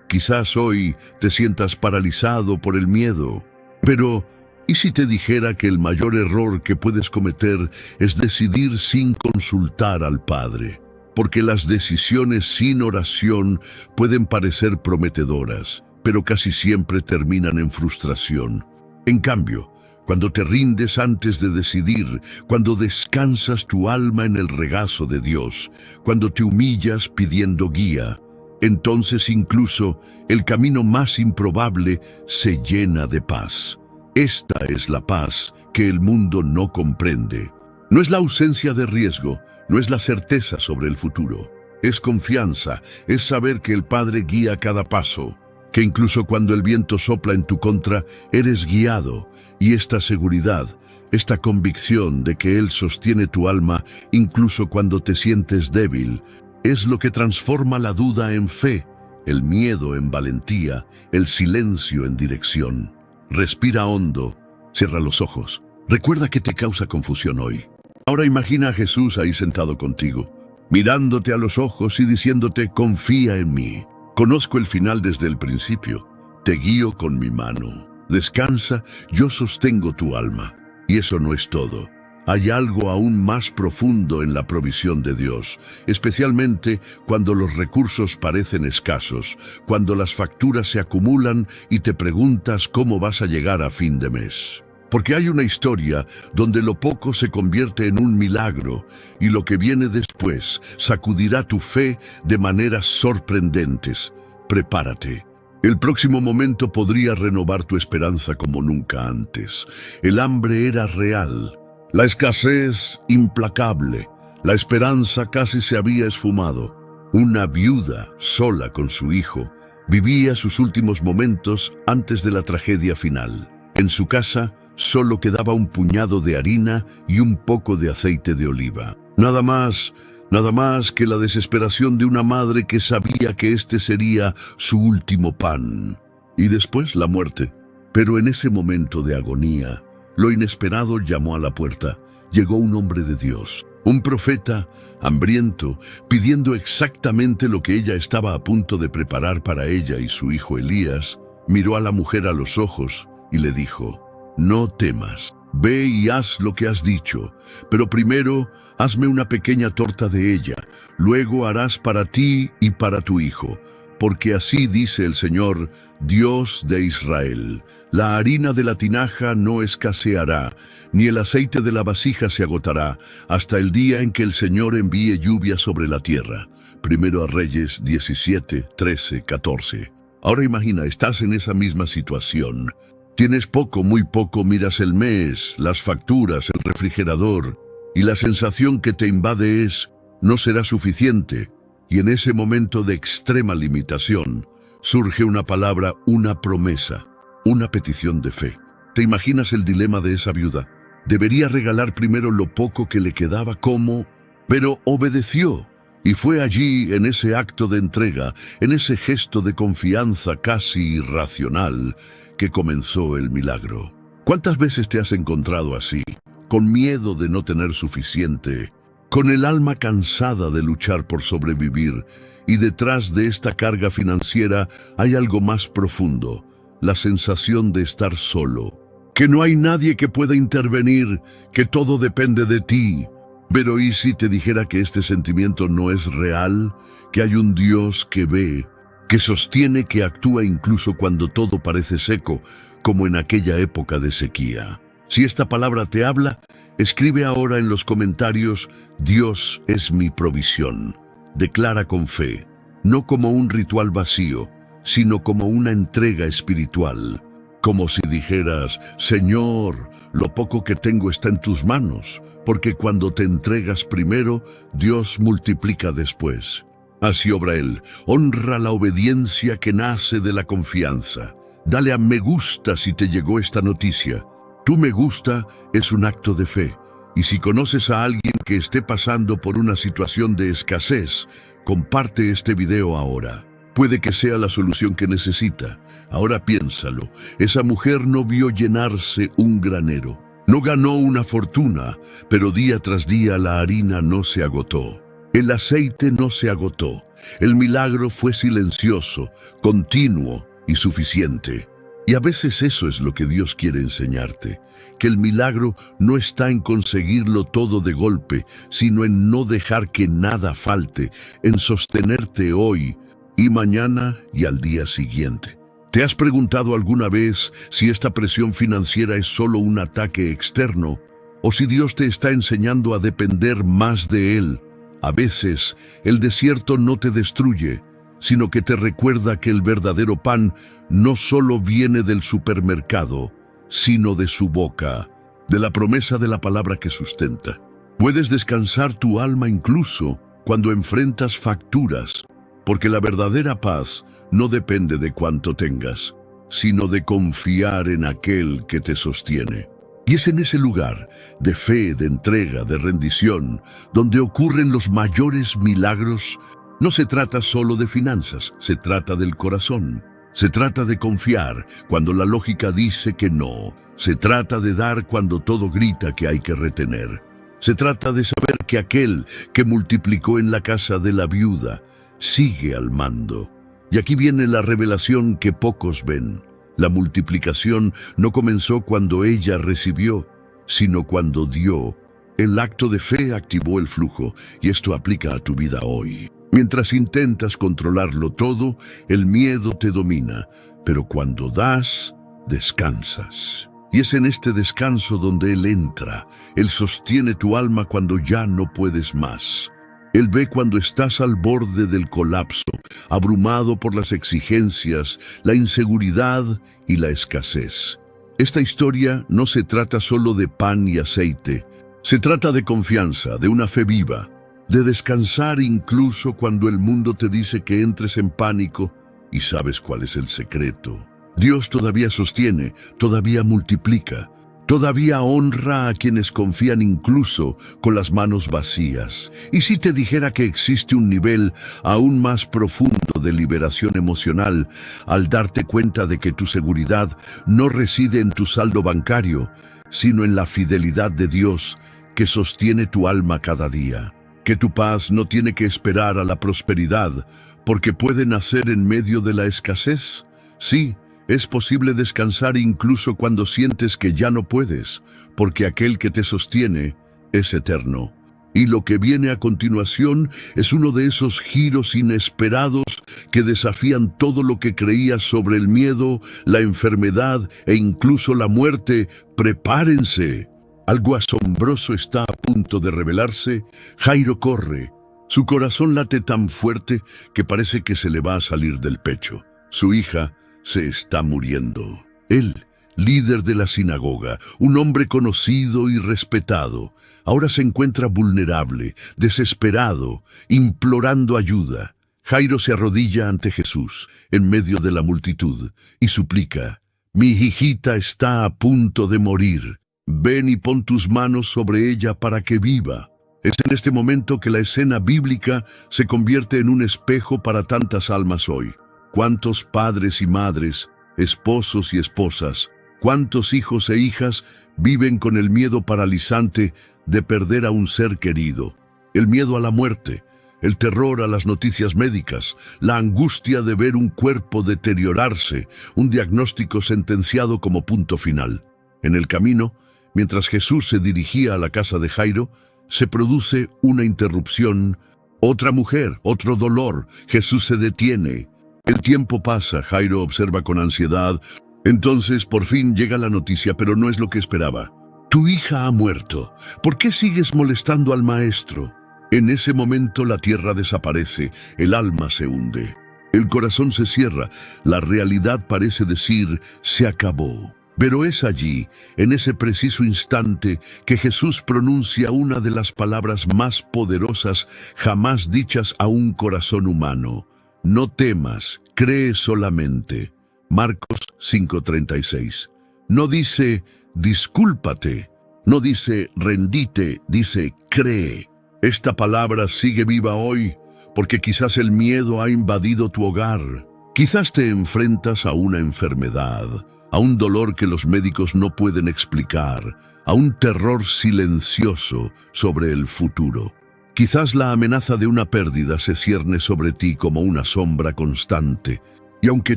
Quizás hoy te sientas paralizado por el miedo, pero ¿y si te dijera que el mayor error que puedes cometer es decidir sin consultar al Padre? Porque las decisiones sin oración pueden parecer prometedoras, pero casi siempre terminan en frustración. En cambio, cuando te rindes antes de decidir, cuando descansas tu alma en el regazo de Dios, cuando te humillas pidiendo guía, entonces incluso el camino más improbable se llena de paz. Esta es la paz que el mundo no comprende. No es la ausencia de riesgo, no es la certeza sobre el futuro. Es confianza, es saber que el Padre guía cada paso, que incluso cuando el viento sopla en tu contra, eres guiado, y esta seguridad, esta convicción de que Él sostiene tu alma incluso cuando te sientes débil, es lo que transforma la duda en fe, el miedo en valentía, el silencio en dirección. Respira hondo, cierra los ojos. Recuerda que te causa confusión hoy. Ahora imagina a Jesús ahí sentado contigo, mirándote a los ojos y diciéndote: confía en mí. Conozco el final desde el principio. Te guío con mi mano. Descansa, yo sostengo tu alma. Y eso no es todo. Hay algo aún más profundo en la provisión de Dios, especialmente cuando los recursos parecen escasos, cuando las facturas se acumulan y te preguntas cómo vas a llegar a fin de mes. Porque hay una historia donde lo poco se convierte en un milagro y lo que viene después sacudirá tu fe de maneras sorprendentes. Prepárate. El próximo momento podría renovar tu esperanza como nunca antes. El hambre era real, la escasez implacable, la esperanza casi se había esfumado. Una viuda, sola con su hijo, vivía sus últimos momentos antes de la tragedia final. En su casa solo quedaba un puñado de harina y un poco de aceite de oliva. Nada más que la desesperación de una madre que sabía que este sería su último pan. Y después la muerte. Pero en ese momento de agonía, lo inesperado llamó a la puerta. Llegó un hombre de Dios, un profeta hambriento, pidiendo exactamente lo que ella estaba a punto de preparar para ella y su hijo Elías. Miró a la mujer a los ojos y le dijo: no temas, ve y haz lo que has dicho, pero primero hazme una pequeña torta de ella, luego harás para ti y para tu hijo, porque así dice el Señor, Dios de Israel: la harina de la tinaja no escaseará, ni el aceite de la vasija se agotará, hasta el día en que el Señor envíe lluvia sobre la tierra. Primero a Reyes 17, 13, 14. Ahora imagina, estás en esa misma situación. Tienes poco, muy poco, miras el mes, las facturas, el refrigerador, y la sensación que te invade es: no será suficiente. Y en ese momento de extrema limitación, surge una palabra, una promesa, una petición de fe. ¿Te imaginas el dilema de esa viuda? Debería regalar primero lo poco que le quedaba, ¿cómo? Pero obedeció, y fue allí, en ese acto de entrega, en ese gesto de confianza casi irracional, que comenzó el milagro. ¿Cuántas veces te has encontrado así, con miedo de no tener suficiente, con el alma cansada de luchar por sobrevivir, y detrás de esta carga financiera hay algo más profundo, la sensación de estar solo, que no hay nadie que pueda intervenir, que todo depende de ti? Pero ¿y si te dijera que este sentimiento no es real, que hay un Dios que ve, que sostiene, que actúa incluso cuando todo parece seco, como en aquella época de sequía? Si esta palabra te habla, escribe ahora en los comentarios: Dios es mi provisión. Declara con fe, no como un ritual vacío, sino como una entrega espiritual. Como si dijeras: Señor, lo poco que tengo está en tus manos, porque cuando te entregas primero, Dios multiplica después. Así obra Él. Honra la obediencia que nace de la confianza. Dale a me gusta si te llegó esta noticia. Tu me gusta es un acto de fe. Y si conoces a alguien que esté pasando por una situación de escasez, comparte este video ahora. Puede que sea la solución que necesita. Ahora piénsalo, esa mujer no vio llenarse un granero. No ganó una fortuna, pero día tras día la harina no se agotó. El aceite no se agotó. El milagro fue silencioso, continuo y suficiente. Y a veces eso es lo que Dios quiere enseñarte, que el milagro no está en conseguirlo todo de golpe, sino en no dejar que nada falte, en sostenerte hoy y mañana y al día siguiente. ¿Te has preguntado alguna vez si esta presión financiera es solo un ataque externo o si Dios te está enseñando a depender más de Él? A veces el desierto no te destruye, sino que te recuerda que el verdadero pan no solo viene del supermercado, sino de su boca, de la promesa de la palabra que sustenta. Puedes descansar tu alma incluso cuando enfrentas facturas, porque la verdadera paz no depende de cuánto tengas, sino de confiar en aquel que te sostiene. Y es en ese lugar de fe, de entrega, de rendición, donde ocurren los mayores milagros. No se trata solo de finanzas, se trata del corazón. Se trata de confiar cuando la lógica dice que no. Se trata de dar cuando todo grita que hay que retener. Se trata de saber que aquel que multiplicó en la casa de la viuda sigue al mando. Y aquí viene la revelación que pocos ven. La multiplicación no comenzó cuando ella recibió, sino cuando dio. El acto de fe activó el flujo, y esto aplica a tu vida hoy. Mientras intentas controlarlo todo, el miedo te domina, pero cuando das, descansas. Y es en este descanso donde Él entra. Él sostiene tu alma cuando ya no puedes más. Él ve cuando estás al borde del colapso, abrumado por las exigencias, la inseguridad y la escasez. Esta historia no se trata solo de pan y aceite. Se trata de confianza, de una fe viva, de descansar incluso cuando el mundo te dice que entres en pánico. Y sabes cuál es el secreto. Dios todavía sostiene, todavía multiplica. Todavía honra a quienes confían incluso con las manos vacías. ¿Y si te dijera que existe un nivel aún más profundo de liberación emocional al darte cuenta de que tu seguridad no reside en tu saldo bancario, sino en la fidelidad de Dios que sostiene tu alma cada día? Que tu paz no tiene que esperar a la prosperidad, porque puede nacer en medio de la escasez. Sí, es posible descansar incluso cuando sientes que ya no puedes, porque aquel que te sostiene es eterno. Y lo que viene a continuación es uno de esos giros inesperados que desafían todo lo que creías sobre el miedo, la enfermedad e incluso la muerte. ¡Prepárense! Algo asombroso está a punto de revelarse. Jairo corre. Su corazón late tan fuerte que parece que se le va a salir del pecho. Su hija se está muriendo. Él, líder de la sinagoga, un hombre conocido y respetado, ahora se encuentra vulnerable, desesperado, implorando ayuda. Jairo se arrodilla ante Jesús, en medio de la multitud, y suplica: «Mi hijita está a punto de morir. Ven y pon tus manos sobre ella para que viva». Es en este momento que la escena bíblica se convierte en un espejo para tantas almas hoy. ¿Cuántos padres y madres, esposos y esposas, cuántos hijos e hijas viven con el miedo paralizante de perder a un ser querido? El miedo a la muerte, el terror a las noticias médicas, la angustia de ver un cuerpo deteriorarse, un diagnóstico sentenciado como punto final. En el camino, mientras Jesús se dirigía a la casa de Jairo, se produce una interrupción. Otra mujer, otro dolor. Jesús se detiene. El tiempo pasa, Jairo observa con ansiedad. Entonces, por fin llega la noticia, pero no es lo que esperaba. «Tu hija ha muerto. ¿Por qué sigues molestando al maestro?» En ese momento la tierra desaparece, el alma se hunde. El corazón se cierra, la realidad parece decir: se acabó. Pero es allí, en ese preciso instante, que Jesús pronuncia una de las palabras más poderosas jamás dichas a un corazón humano. «No temas, cree solamente». Marcos 5:36. No dice «discúlpate», no dice «rendite», dice «cree». Esta palabra sigue viva hoy, porque quizás el miedo ha invadido tu hogar. Quizás te enfrentas a una enfermedad, a un dolor que los médicos no pueden explicar, a un terror silencioso sobre el futuro. Quizás la amenaza de una pérdida se cierne sobre ti como una sombra constante, y aunque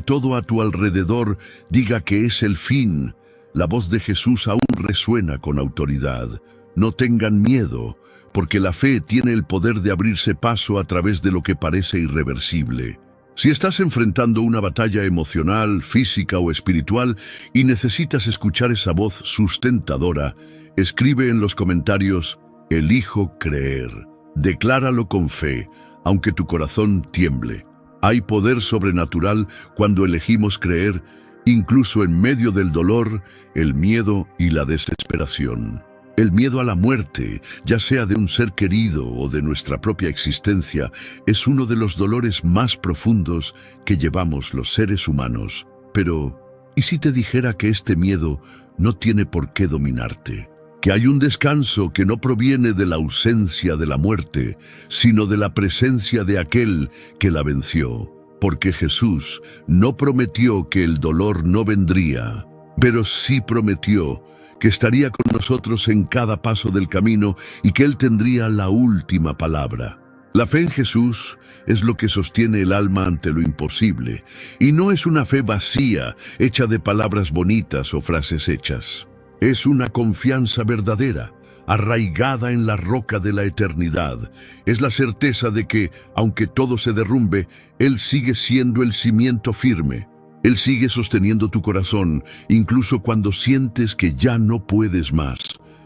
todo a tu alrededor diga que es el fin, la voz de Jesús aún resuena con autoridad. No tengan miedo, porque la fe tiene el poder de abrirse paso a través de lo que parece irreversible. Si estás enfrentando una batalla emocional, física o espiritual y necesitas escuchar esa voz sustentadora, escribe en los comentarios: «Elijo creer». Decláralo con fe, aunque tu corazón tiemble. Hay poder sobrenatural cuando elegimos creer, incluso en medio del dolor, el miedo y la desesperación. El miedo a la muerte, ya sea de un ser querido o de nuestra propia existencia, es uno de los dolores más profundos que llevamos los seres humanos. Pero, ¿y si te dijera que este miedo no tiene por qué dominarte? Que hay un descanso que no proviene de la ausencia de la muerte, sino de la presencia de aquel que la venció. Porque Jesús no prometió que el dolor no vendría, pero sí prometió que estaría con nosotros en cada paso del camino y que Él tendría la última palabra. La fe en Jesús es lo que sostiene el alma ante lo imposible, y no es una fe vacía, hecha de palabras bonitas o frases hechas. Es una confianza verdadera, arraigada en la roca de la eternidad. Es la certeza de que, aunque todo se derrumbe, Él sigue siendo el cimiento firme. Él sigue sosteniendo tu corazón, incluso cuando sientes que ya no puedes más.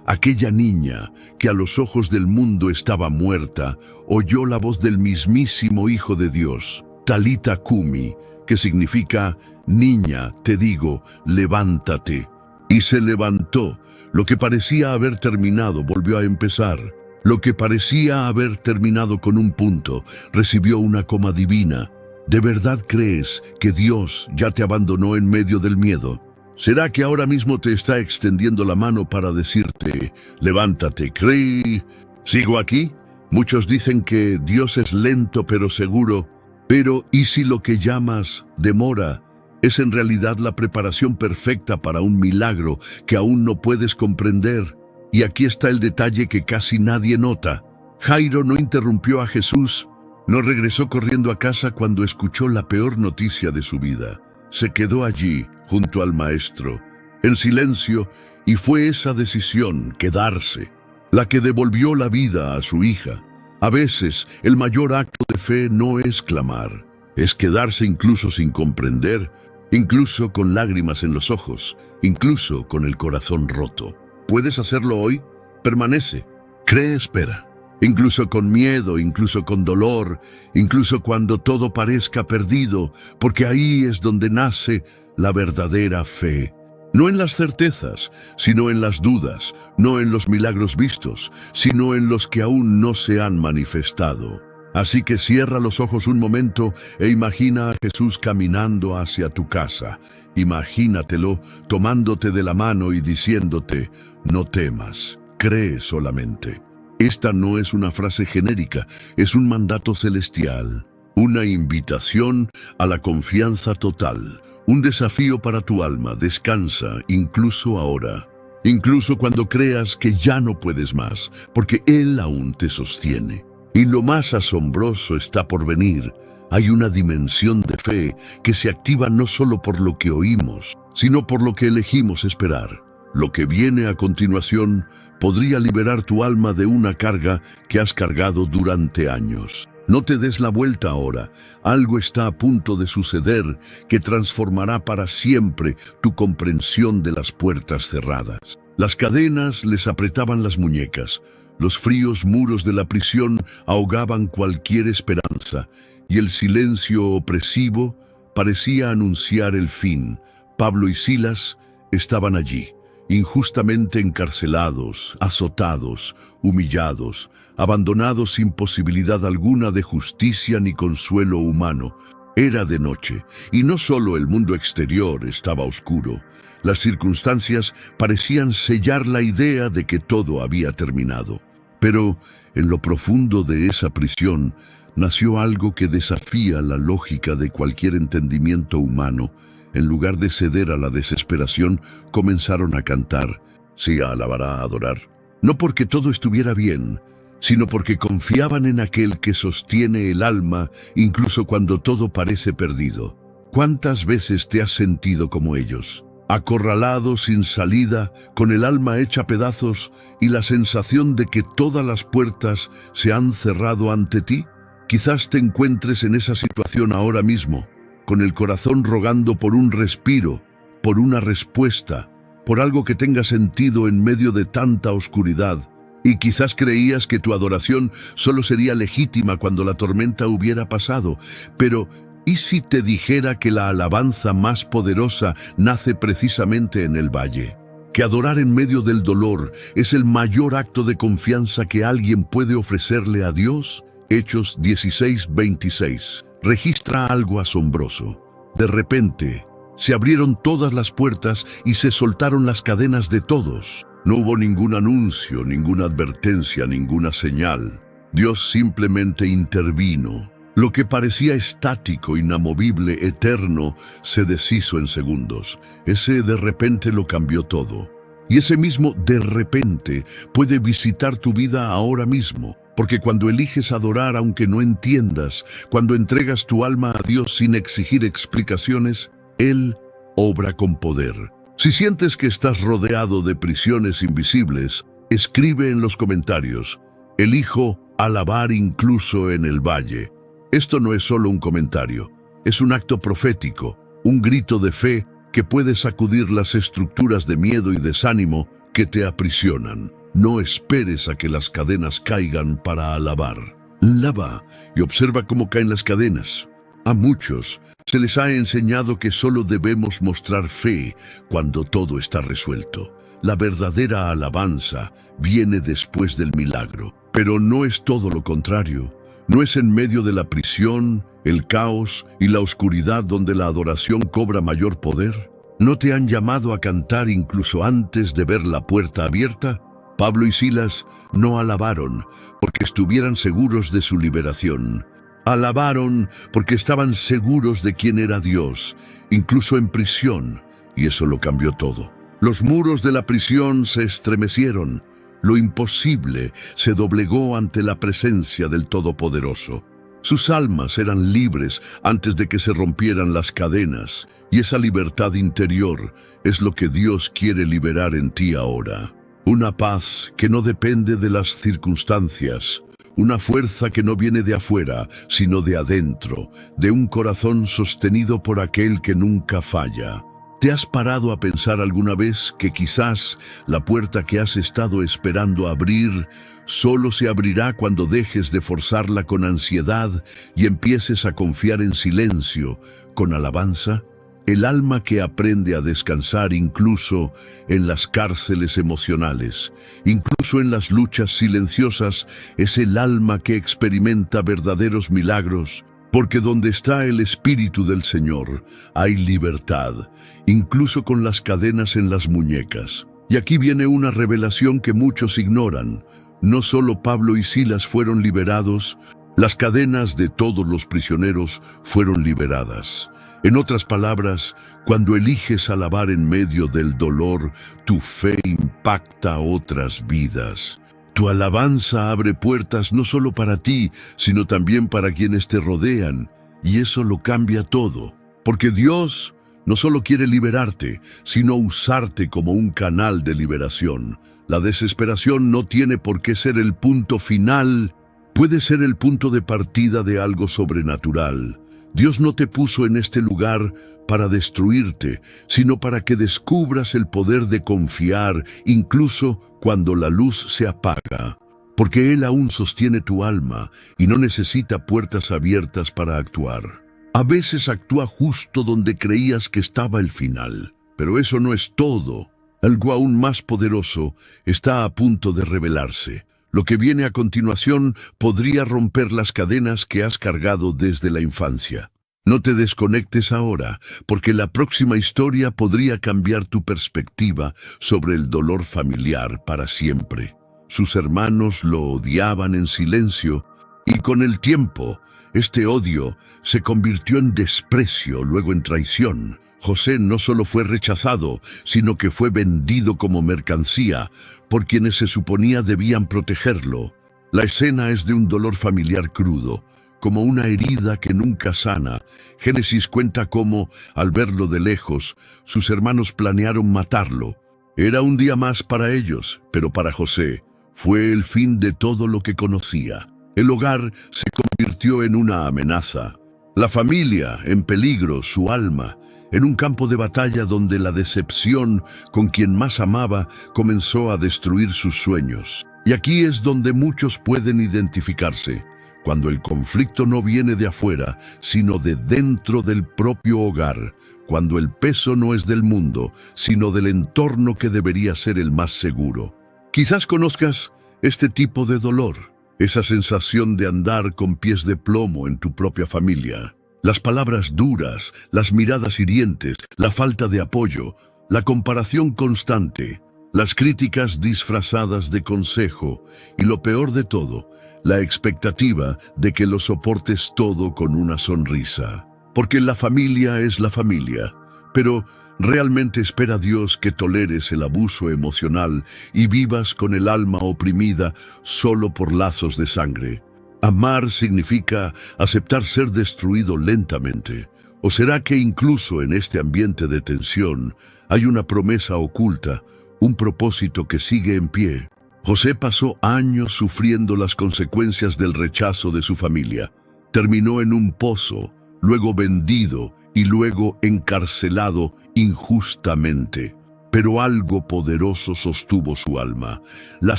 Aquella niña, que a los ojos del mundo estaba muerta, oyó la voz del mismísimo Hijo de Dios, Talita Kumi, que significa: «Niña, te digo, levántate». Y se levantó. Lo que parecía haber terminado volvió a empezar. Lo que parecía haber terminado con un punto recibió una coma divina. ¿De verdad crees que Dios ya te abandonó en medio del miedo? ¿Será que ahora mismo te está extendiendo la mano para decirte, levántate, cree? ¿Sigo aquí? Muchos dicen que Dios es lento pero seguro, pero ¿y si lo que llamas demora es en realidad la preparación perfecta para un milagro que aún no puedes comprender? Y aquí está el detalle que casi nadie nota. Jairo no interrumpió a Jesús, no regresó corriendo a casa cuando escuchó la peor noticia de su vida. Se quedó allí, junto al maestro, en silencio, y fue esa decisión, quedarse, la que devolvió la vida a su hija. A veces, el mayor acto de fe no es clamar, es quedarse incluso sin comprender, incluso con lágrimas en los ojos, incluso con el corazón roto. ¿Puedes hacerlo hoy? Permanece, cree, espera. Incluso con miedo, incluso con dolor, incluso cuando todo parezca perdido, porque ahí es donde nace la verdadera fe. No en las certezas, sino en las dudas, no en los milagros vistos, sino en los que aún no se han manifestado. Así que cierra los ojos un momento e imagina a Jesús caminando hacia tu casa. Imagínatelo tomándote de la mano y diciéndote, no temas, cree solamente. Esta no es una frase genérica, es un mandato celestial, una invitación a la confianza total, un desafío para tu alma. Descansa incluso ahora, incluso cuando creas que ya no puedes más, porque Él aún te sostiene. Y lo más asombroso está por venir. Hay una dimensión de fe que se activa no solo por lo que oímos, sino por lo que elegimos esperar. Lo que viene a continuación podría liberar tu alma de una carga que has cargado durante años. No te des la vuelta ahora. Algo está a punto de suceder que transformará para siempre tu comprensión de las puertas cerradas. Las cadenas les apretaban las muñecas. Los fríos muros de la prisión ahogaban cualquier esperanza, y el silencio opresivo parecía anunciar el fin. Pablo y Silas estaban allí, injustamente encarcelados, azotados, humillados, abandonados sin posibilidad alguna de justicia ni consuelo humano. Era de noche, y no solo el mundo exterior estaba oscuro. Las circunstancias parecían sellar la idea de que todo había terminado. Pero en lo profundo de esa prisión nació algo que desafía la lógica de cualquier entendimiento humano. En lugar de ceder a la desesperación, comenzaron a cantar, sí, a alabar, a adorar. No porque todo estuviera bien, sino porque confiaban en aquel que sostiene el alma incluso cuando todo parece perdido. ¿Cuántas veces te has sentido como ellos? Acorralado, sin salida, con el alma hecha pedazos y la sensación de que todas las puertas se han cerrado ante ti. Quizás te encuentres en esa situación ahora mismo, con el corazón rogando por un respiro, por una respuesta, por algo que tenga sentido en medio de tanta oscuridad. Y quizás creías que tu adoración solo sería legítima cuando la tormenta hubiera pasado, pero ¿y si te dijera que la alabanza más poderosa nace precisamente en el valle? Que adorar en medio del dolor es el mayor acto de confianza que alguien puede ofrecerle a Dios. Hechos 16:26 registra algo asombroso. De repente, se abrieron todas las puertas y se soltaron las cadenas de todos. No hubo ningún anuncio, ninguna advertencia, ninguna señal. Dios simplemente intervino. Lo que parecía estático, inamovible, eterno, se deshizo en segundos. Ese de repente lo cambió todo. Y ese mismo de repente puede visitar tu vida ahora mismo. Porque cuando eliges adorar aunque no entiendas, cuando entregas tu alma a Dios sin exigir explicaciones, Él obra con poder. Si sientes que estás rodeado de prisiones invisibles, escribe en los comentarios, elijo alabar incluso en el valle. Esto no es solo un comentario, es un acto profético, un grito de fe que puede sacudir las estructuras de miedo y desánimo que te aprisionan. No esperes a que las cadenas caigan para alabar. Alaba y observa cómo caen las cadenas. A muchos se les ha enseñado que solo debemos mostrar fe cuando todo está resuelto. La verdadera alabanza viene después del milagro, pero no es todo lo contrario. No es en medio de la prisión, el caos y la oscuridad donde la adoración cobra mayor poder. ¿No te han llamado a cantar incluso antes de ver la puerta abierta? Pablo y Silas no alabaron porque estuvieran seguros de su liberación. Alabaron porque estaban seguros de quién era Dios, incluso en prisión, y eso lo cambió todo. Los muros de la prisión se estremecieron. Lo imposible se doblegó ante la presencia del Todopoderoso. Sus almas eran libres antes de que se rompieran las cadenas, y esa libertad interior es lo que Dios quiere liberar en ti ahora. Una paz que no depende de las circunstancias, una fuerza que no viene de afuera, sino de adentro, de un corazón sostenido por aquel que nunca falla. ¿Te has parado a pensar alguna vez que quizás la puerta que has estado esperando abrir solo se abrirá cuando dejes de forzarla con ansiedad y empieces a confiar en silencio, con alabanza? El alma que aprende a descansar incluso en las cárceles emocionales, incluso en las luchas silenciosas, es el alma que experimenta verdaderos milagros, porque donde está el Espíritu del Señor hay libertad, incluso con las cadenas en las muñecas. Y aquí viene una revelación que muchos ignoran. No solo Pablo y Silas fueron liberados, las cadenas de todos los prisioneros fueron liberadas. En otras palabras, cuando eliges alabar en medio del dolor, tu fe impacta a otras vidas. Tu alabanza abre puertas no solo para ti, sino también para quienes te rodean, y eso lo cambia todo. Porque Dios no solo quiere liberarte, sino usarte como un canal de liberación. La desesperación no tiene por qué ser el punto final, puede ser el punto de partida de algo sobrenatural. Dios no te puso en este lugar para destruirte, sino para que descubras el poder de confiar, incluso cuando la luz se apaga. Porque Él aún sostiene tu alma y no necesita puertas abiertas para actuar. A veces actúa justo donde creías que estaba el final, pero eso no es todo. Algo aún más poderoso está a punto de revelarse. Lo que viene a continuación podría romper las cadenas que has cargado desde la infancia. No te desconectes ahora, porque la próxima historia podría cambiar tu perspectiva sobre el dolor familiar para siempre. Sus hermanos lo odiaban en silencio, y con el tiempo, este odio se convirtió en desprecio, luego en traición. José no solo fue rechazado, sino que fue vendido como mercancía por quienes se suponía debían protegerlo. La escena es de un dolor familiar crudo, como una herida que nunca sana. Génesis cuenta cómo, al verlo de lejos, sus hermanos planearon matarlo. Era un día más para ellos, pero para José fue el fin de todo lo que conocía. El hogar se convirtió en una amenaza. La familia en peligro, su alma en un campo de batalla donde la decepción con quien más amaba comenzó a destruir sus sueños. Y aquí es donde muchos pueden identificarse, cuando el conflicto no viene de afuera, sino de dentro del propio hogar, cuando el peso no es del mundo, sino del entorno que debería ser el más seguro. Quizás conozcas este tipo de dolor, esa sensación de andar con pies de plomo en tu propia familia. Las palabras duras, las miradas hirientes, la falta de apoyo, la comparación constante, las críticas disfrazadas de consejo y lo peor de todo, la expectativa de que lo soportes todo con una sonrisa. Porque la familia es la familia, pero ¿realmente espera Dios que toleres el abuso emocional y vivas con el alma oprimida solo por lazos de sangre? Amar significa aceptar ser destruido lentamente. ¿O será que incluso en este ambiente de tensión hay una promesa oculta, un propósito que sigue en pie? José pasó años sufriendo las consecuencias del rechazo de su familia. Terminó en un pozo, luego vendido y luego encarcelado injustamente. Pero algo poderoso sostuvo su alma, la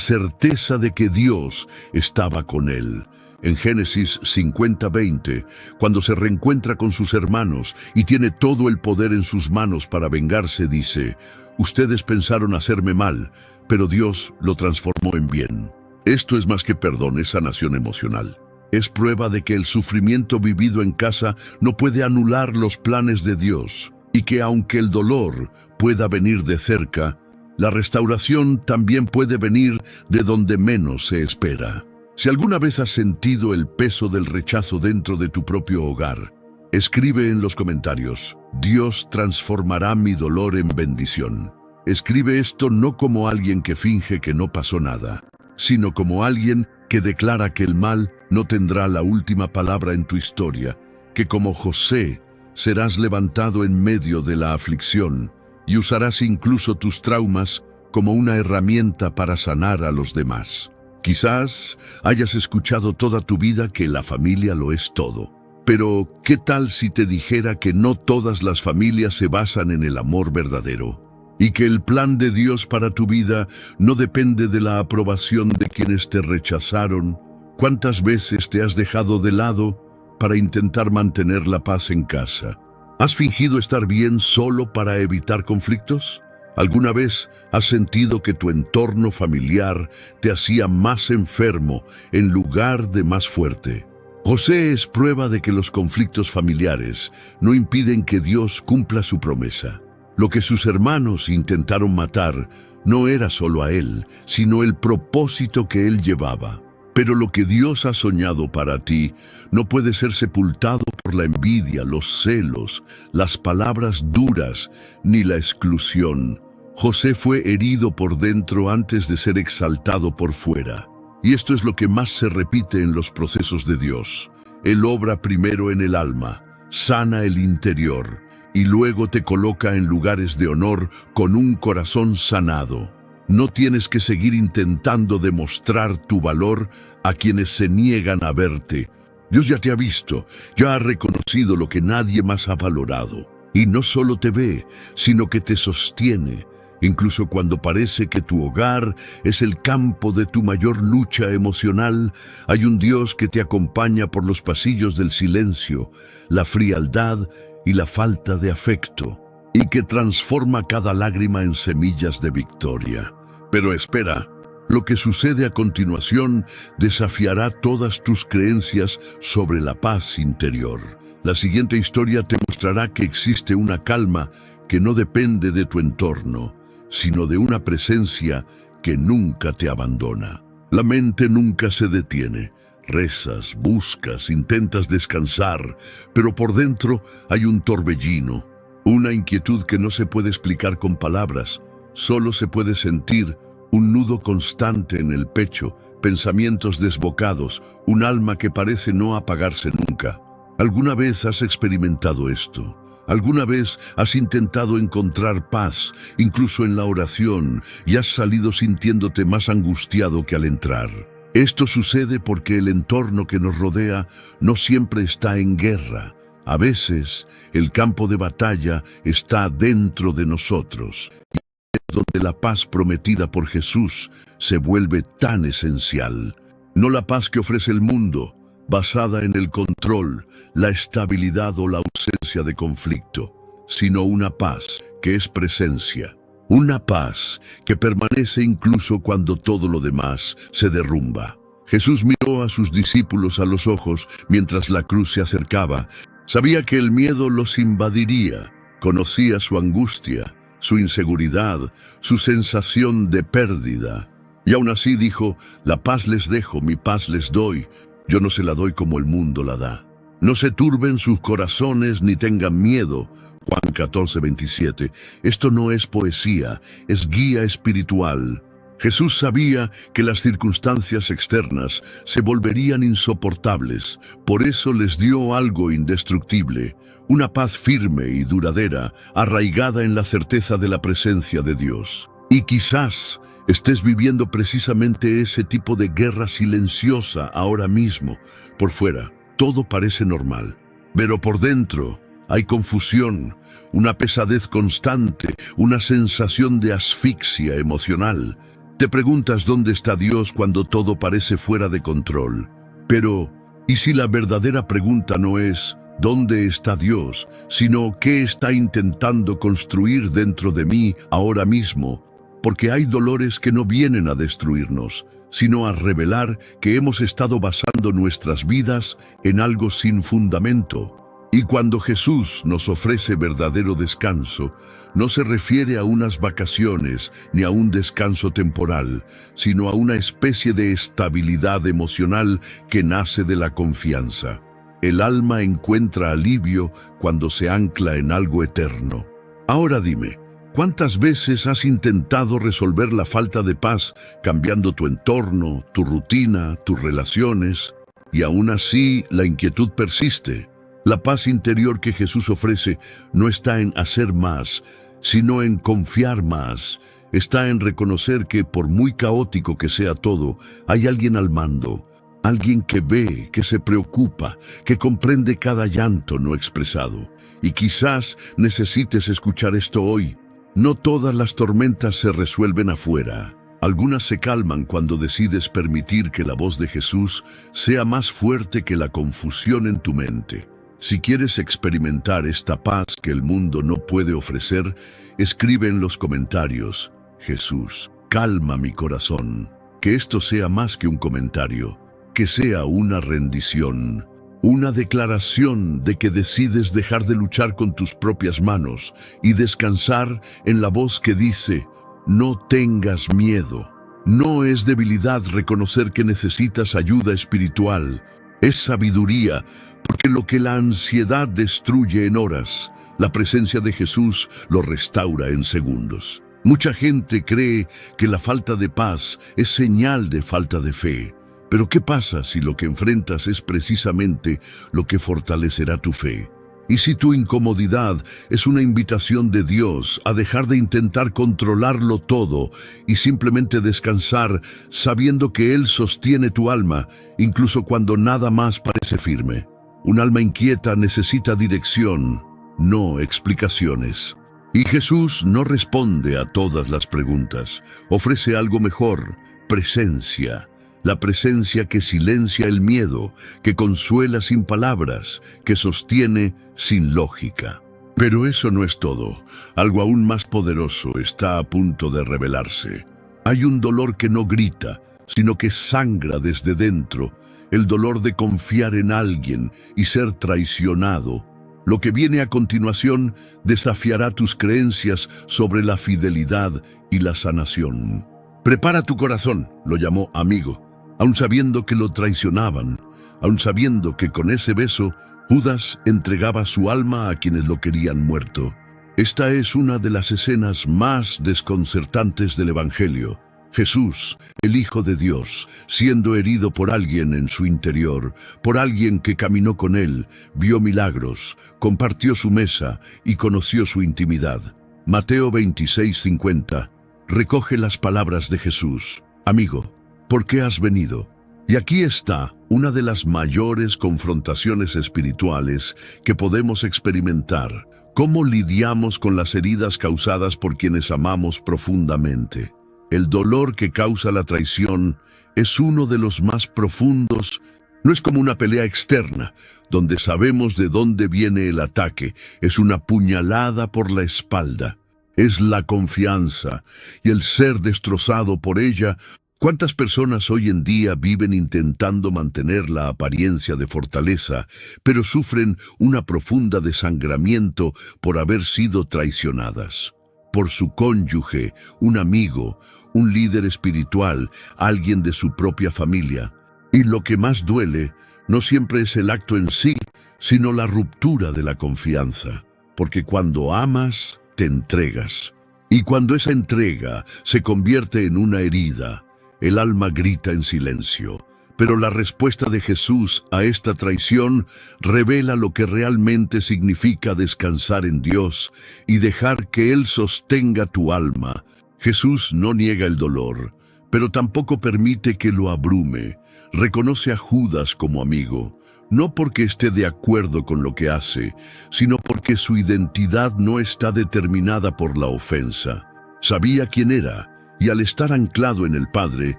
certeza de que Dios estaba con él. En Génesis 50:20, cuando se reencuentra con sus hermanos y tiene todo el poder en sus manos para vengarse, dice: «Ustedes pensaron hacerme mal, pero Dios lo transformó en bien». Esto es más que perdón, es sanación emocional. Es prueba de que el sufrimiento vivido en casa no puede anular los planes de Dios. y que aunque el dolor pueda venir de cerca, la restauración también puede venir de donde menos se espera. Si alguna vez has sentido el peso del rechazo dentro de tu propio hogar, escribe en los comentarios: Dios transformará mi dolor en bendición. Escribe esto no como alguien que finge que no pasó nada, sino como alguien que declara que el mal no tendrá la última palabra en tu historia, que como José serás levantado en medio de la aflicción y usarás incluso tus traumas como una herramienta para sanar a los demás. Quizás hayas escuchado toda tu vida que la familia lo es todo. Pero, ¿qué tal si te dijera que no todas las familias se basan en el amor verdadero? Y que el plan de Dios para tu vida no depende de la aprobación de quienes te rechazaron. ¿Cuántas veces te has dejado de lado para intentar mantener la paz en casa? ¿Has fingido estar bien solo para evitar conflictos? ¿Alguna vez has sentido que tu entorno familiar te hacía más enfermo en lugar de más fuerte? José es prueba de que los conflictos familiares no impiden que Dios cumpla su promesa. Lo que sus hermanos intentaron matar no era solo a él, sino el propósito que él llevaba. Pero lo que Dios ha soñado para ti no puede ser sepultado por la envidia, los celos, las palabras duras, ni la exclusión. José fue herido por dentro antes de ser exaltado por fuera. Y esto es lo que más se repite en los procesos de Dios. Él obra primero en el alma, sana el interior, y luego te coloca en lugares de honor con un corazón sanado. No tienes que seguir intentando demostrar tu valor a quienes se niegan a verte. Dios ya te ha visto, ya ha reconocido lo que nadie más ha valorado. Y no solo te ve, sino que te sostiene. Incluso cuando parece que tu hogar es el campo de tu mayor lucha emocional, hay un Dios que te acompaña por los pasillos del silencio, la frialdad y la falta de afecto, y que transforma cada lágrima en semillas de victoria. Pero espera, lo que sucede a continuación desafiará todas tus creencias sobre la paz interior. La siguiente historia te mostrará que existe una calma que no depende de tu entorno, sino de una presencia que nunca te abandona. La mente nunca se detiene. Rezas, buscas, intentas descansar, pero por dentro hay un torbellino, una inquietud que no se puede explicar con palabras, solo se puede sentir, un nudo constante en el pecho, pensamientos desbocados, un alma que parece no apagarse nunca. ¿Alguna vez has experimentado esto? ¿Alguna vez has intentado encontrar paz, incluso en la oración, y has salido sintiéndote más angustiado que al entrar? Esto sucede porque el entorno que nos rodea no siempre está en guerra. A veces, el campo de batalla está dentro de nosotros, y es donde la paz prometida por Jesús se vuelve tan esencial. No la paz que ofrece el mundo, basada en el control, la estabilidad o la ausencia de conflicto, sino una paz que es presencia. Una paz que permanece incluso cuando todo lo demás se derrumba. Jesús miró a sus discípulos a los ojos mientras la cruz se acercaba. Sabía que el miedo los invadiría. Conocía su angustia, su inseguridad, su sensación de pérdida. Y aún así dijo: «La paz les dejo, mi paz les doy. Yo no se la doy como el mundo la da. No se turben sus corazones ni tengan miedo». Juan 14:27. Esto no es poesía, es guía espiritual. Jesús sabía que las circunstancias externas se volverían insoportables. Por eso les dio algo indestructible, una paz firme y duradera, arraigada en la certeza de la presencia de Dios. Y quizás estés viviendo precisamente ese tipo de guerra silenciosa ahora mismo. Por fuera, todo parece normal, pero por dentro hay confusión, una pesadez constante, una sensación de asfixia emocional. Te preguntas dónde está Dios cuando todo parece fuera de control. Pero, ¿y si la verdadera pregunta no es ¿dónde está Dios?, sino ¿qué está intentando construir dentro de mí ahora mismo? Porque hay dolores que no vienen a destruirnos, sino a revelar que hemos estado basando nuestras vidas en algo sin fundamento. Y cuando Jesús nos ofrece verdadero descanso, no se refiere a unas vacaciones ni a un descanso temporal, sino a una especie de estabilidad emocional que nace de la confianza. El alma encuentra alivio cuando se ancla en algo eterno. Ahora dime, ¿cuántas veces has intentado resolver la falta de paz cambiando tu entorno, tu rutina, tus relaciones? Y aún así la inquietud persiste. La paz interior que Jesús ofrece no está en hacer más, sino en confiar más. Está en reconocer que por muy caótico que sea todo, hay alguien al mando. Alguien que ve, que se preocupa, que comprende cada llanto no expresado. Y quizás necesites escuchar esto hoy. No todas las tormentas se resuelven afuera. Algunas se calman cuando decides permitir que la voz de Jesús sea más fuerte que la confusión en tu mente. Si quieres experimentar esta paz que el mundo no puede ofrecer, escribe en los comentarios: Jesús, calma mi corazón. Que esto sea más que un comentario, que sea una rendición, una declaración de que decides dejar de luchar con tus propias manos y descansar en la voz que dice: no tengas miedo. No es debilidad reconocer que necesitas ayuda espiritual. Es sabiduría, porque lo que la ansiedad destruye en horas, la presencia de Jesús lo restaura en segundos. Mucha gente cree que la falta de paz es señal de falta de fe. Pero ¿qué pasa si lo que enfrentas es precisamente lo que fortalecerá tu fe? Y si tu incomodidad es una invitación de Dios a dejar de intentar controlarlo todo y simplemente descansar sabiendo que Él sostiene tu alma, incluso cuando nada más parece firme. Un alma inquieta necesita dirección, no explicaciones. Y Jesús no responde a todas las preguntas. Ofrece algo mejor: presencia. La presencia que silencia el miedo, que consuela sin palabras, que sostiene sin lógica. Pero eso no es todo. Algo aún más poderoso está a punto de revelarse. Hay un dolor que no grita, sino que sangra desde dentro. El dolor de confiar en alguien y ser traicionado. Lo que viene a continuación desafiará tus creencias sobre la fidelidad y la sanación. Prepara tu corazón, lo llamó amigo. Aun sabiendo que lo traicionaban, aun sabiendo que con ese beso Judas entregaba su alma a quienes lo querían muerto. Esta es una de las escenas más desconcertantes del Evangelio. Jesús, el Hijo de Dios, siendo herido por alguien en su interior, por alguien que caminó con él, vio milagros, compartió su mesa y conoció su intimidad. Mateo 26:50 recoge las palabras de Jesús: amigo, ¿por qué has venido? Y aquí está una de las mayores confrontaciones espirituales que podemos experimentar. ¿Cómo lidiamos con las heridas causadas por quienes amamos profundamente? El dolor que causa la traición es uno de los más profundos. No es como una pelea externa, donde sabemos de dónde viene el ataque. Es una puñalada por la espalda. Es la confianza y el ser destrozado por ella. ¿Cuántas personas hoy en día viven intentando mantener la apariencia de fortaleza, pero sufren una profunda desangramiento por haber sido traicionadas? Por su cónyuge, un amigo, un líder espiritual, alguien de su propia familia. Y lo que más duele no siempre es el acto en sí, sino la ruptura de la confianza. Porque cuando amas, te entregas. Y cuando esa entrega se convierte en una herida, el alma grita en silencio. Pero la respuesta de Jesús a esta traición revela lo que realmente significa descansar en Dios y dejar que Él sostenga tu alma. Jesús no niega el dolor, pero tampoco permite que lo abrume. Reconoce a Judas como amigo, no porque esté de acuerdo con lo que hace, sino porque su identidad no está determinada por la ofensa. Sabía quién era, y al estar anclado en el Padre,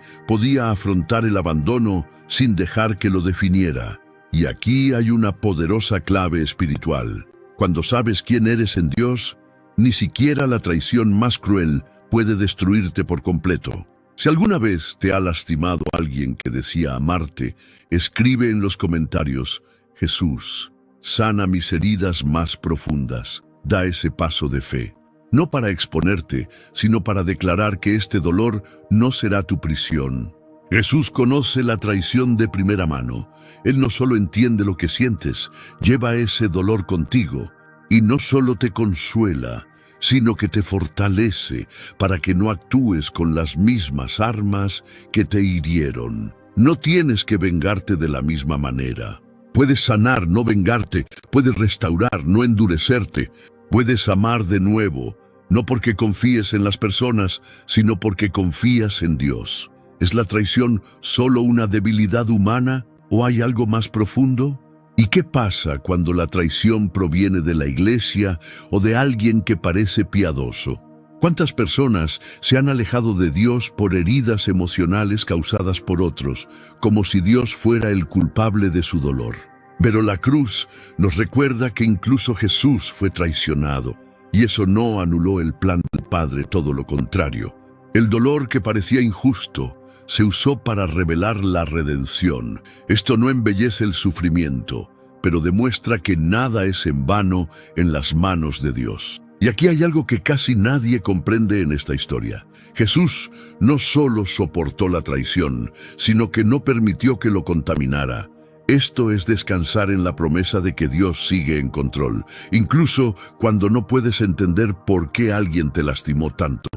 podía afrontar el abandono sin dejar que lo definiera. Y aquí hay una poderosa clave espiritual. Cuando sabes quién eres en Dios, ni siquiera la traición más cruel puede destruirte por completo. Si alguna vez te ha lastimado alguien que decía amarte, escribe en los comentarios: Jesús, sana mis heridas más profundas. Da ese paso de fe, no para exponerte, sino para declarar que este dolor no será tu prisión. Jesús conoce la traición de primera mano. Él no solo entiende lo que sientes, lleva ese dolor contigo, y no solo te consuela, sino que te fortalece para que no actúes con las mismas armas que te hirieron. No tienes que vengarte de la misma manera. Puedes sanar, no vengarte. Puedes restaurar, no endurecerte. Puedes amar de nuevo, no porque confíes en las personas, sino porque confías en Dios. ¿Es la traición solo una debilidad humana o hay algo más profundo? ¿Y qué pasa cuando la traición proviene de la iglesia o de alguien que parece piadoso? ¿Cuántas personas se han alejado de Dios por heridas emocionales causadas por otros, como si Dios fuera el culpable de su dolor? Pero la cruz nos recuerda que incluso Jesús fue traicionado, y eso no anuló el plan del Padre, todo lo contrario. El dolor que parecía injusto se usó para revelar la redención. Esto no embellece el sufrimiento, pero demuestra que nada es en vano en las manos de Dios. Y aquí hay algo que casi nadie comprende en esta historia. Jesús no solo soportó la traición, sino que no permitió que lo contaminara. Esto es descansar en la promesa de que Dios sigue en control, incluso cuando no puedes entender por qué alguien te lastimó tanto.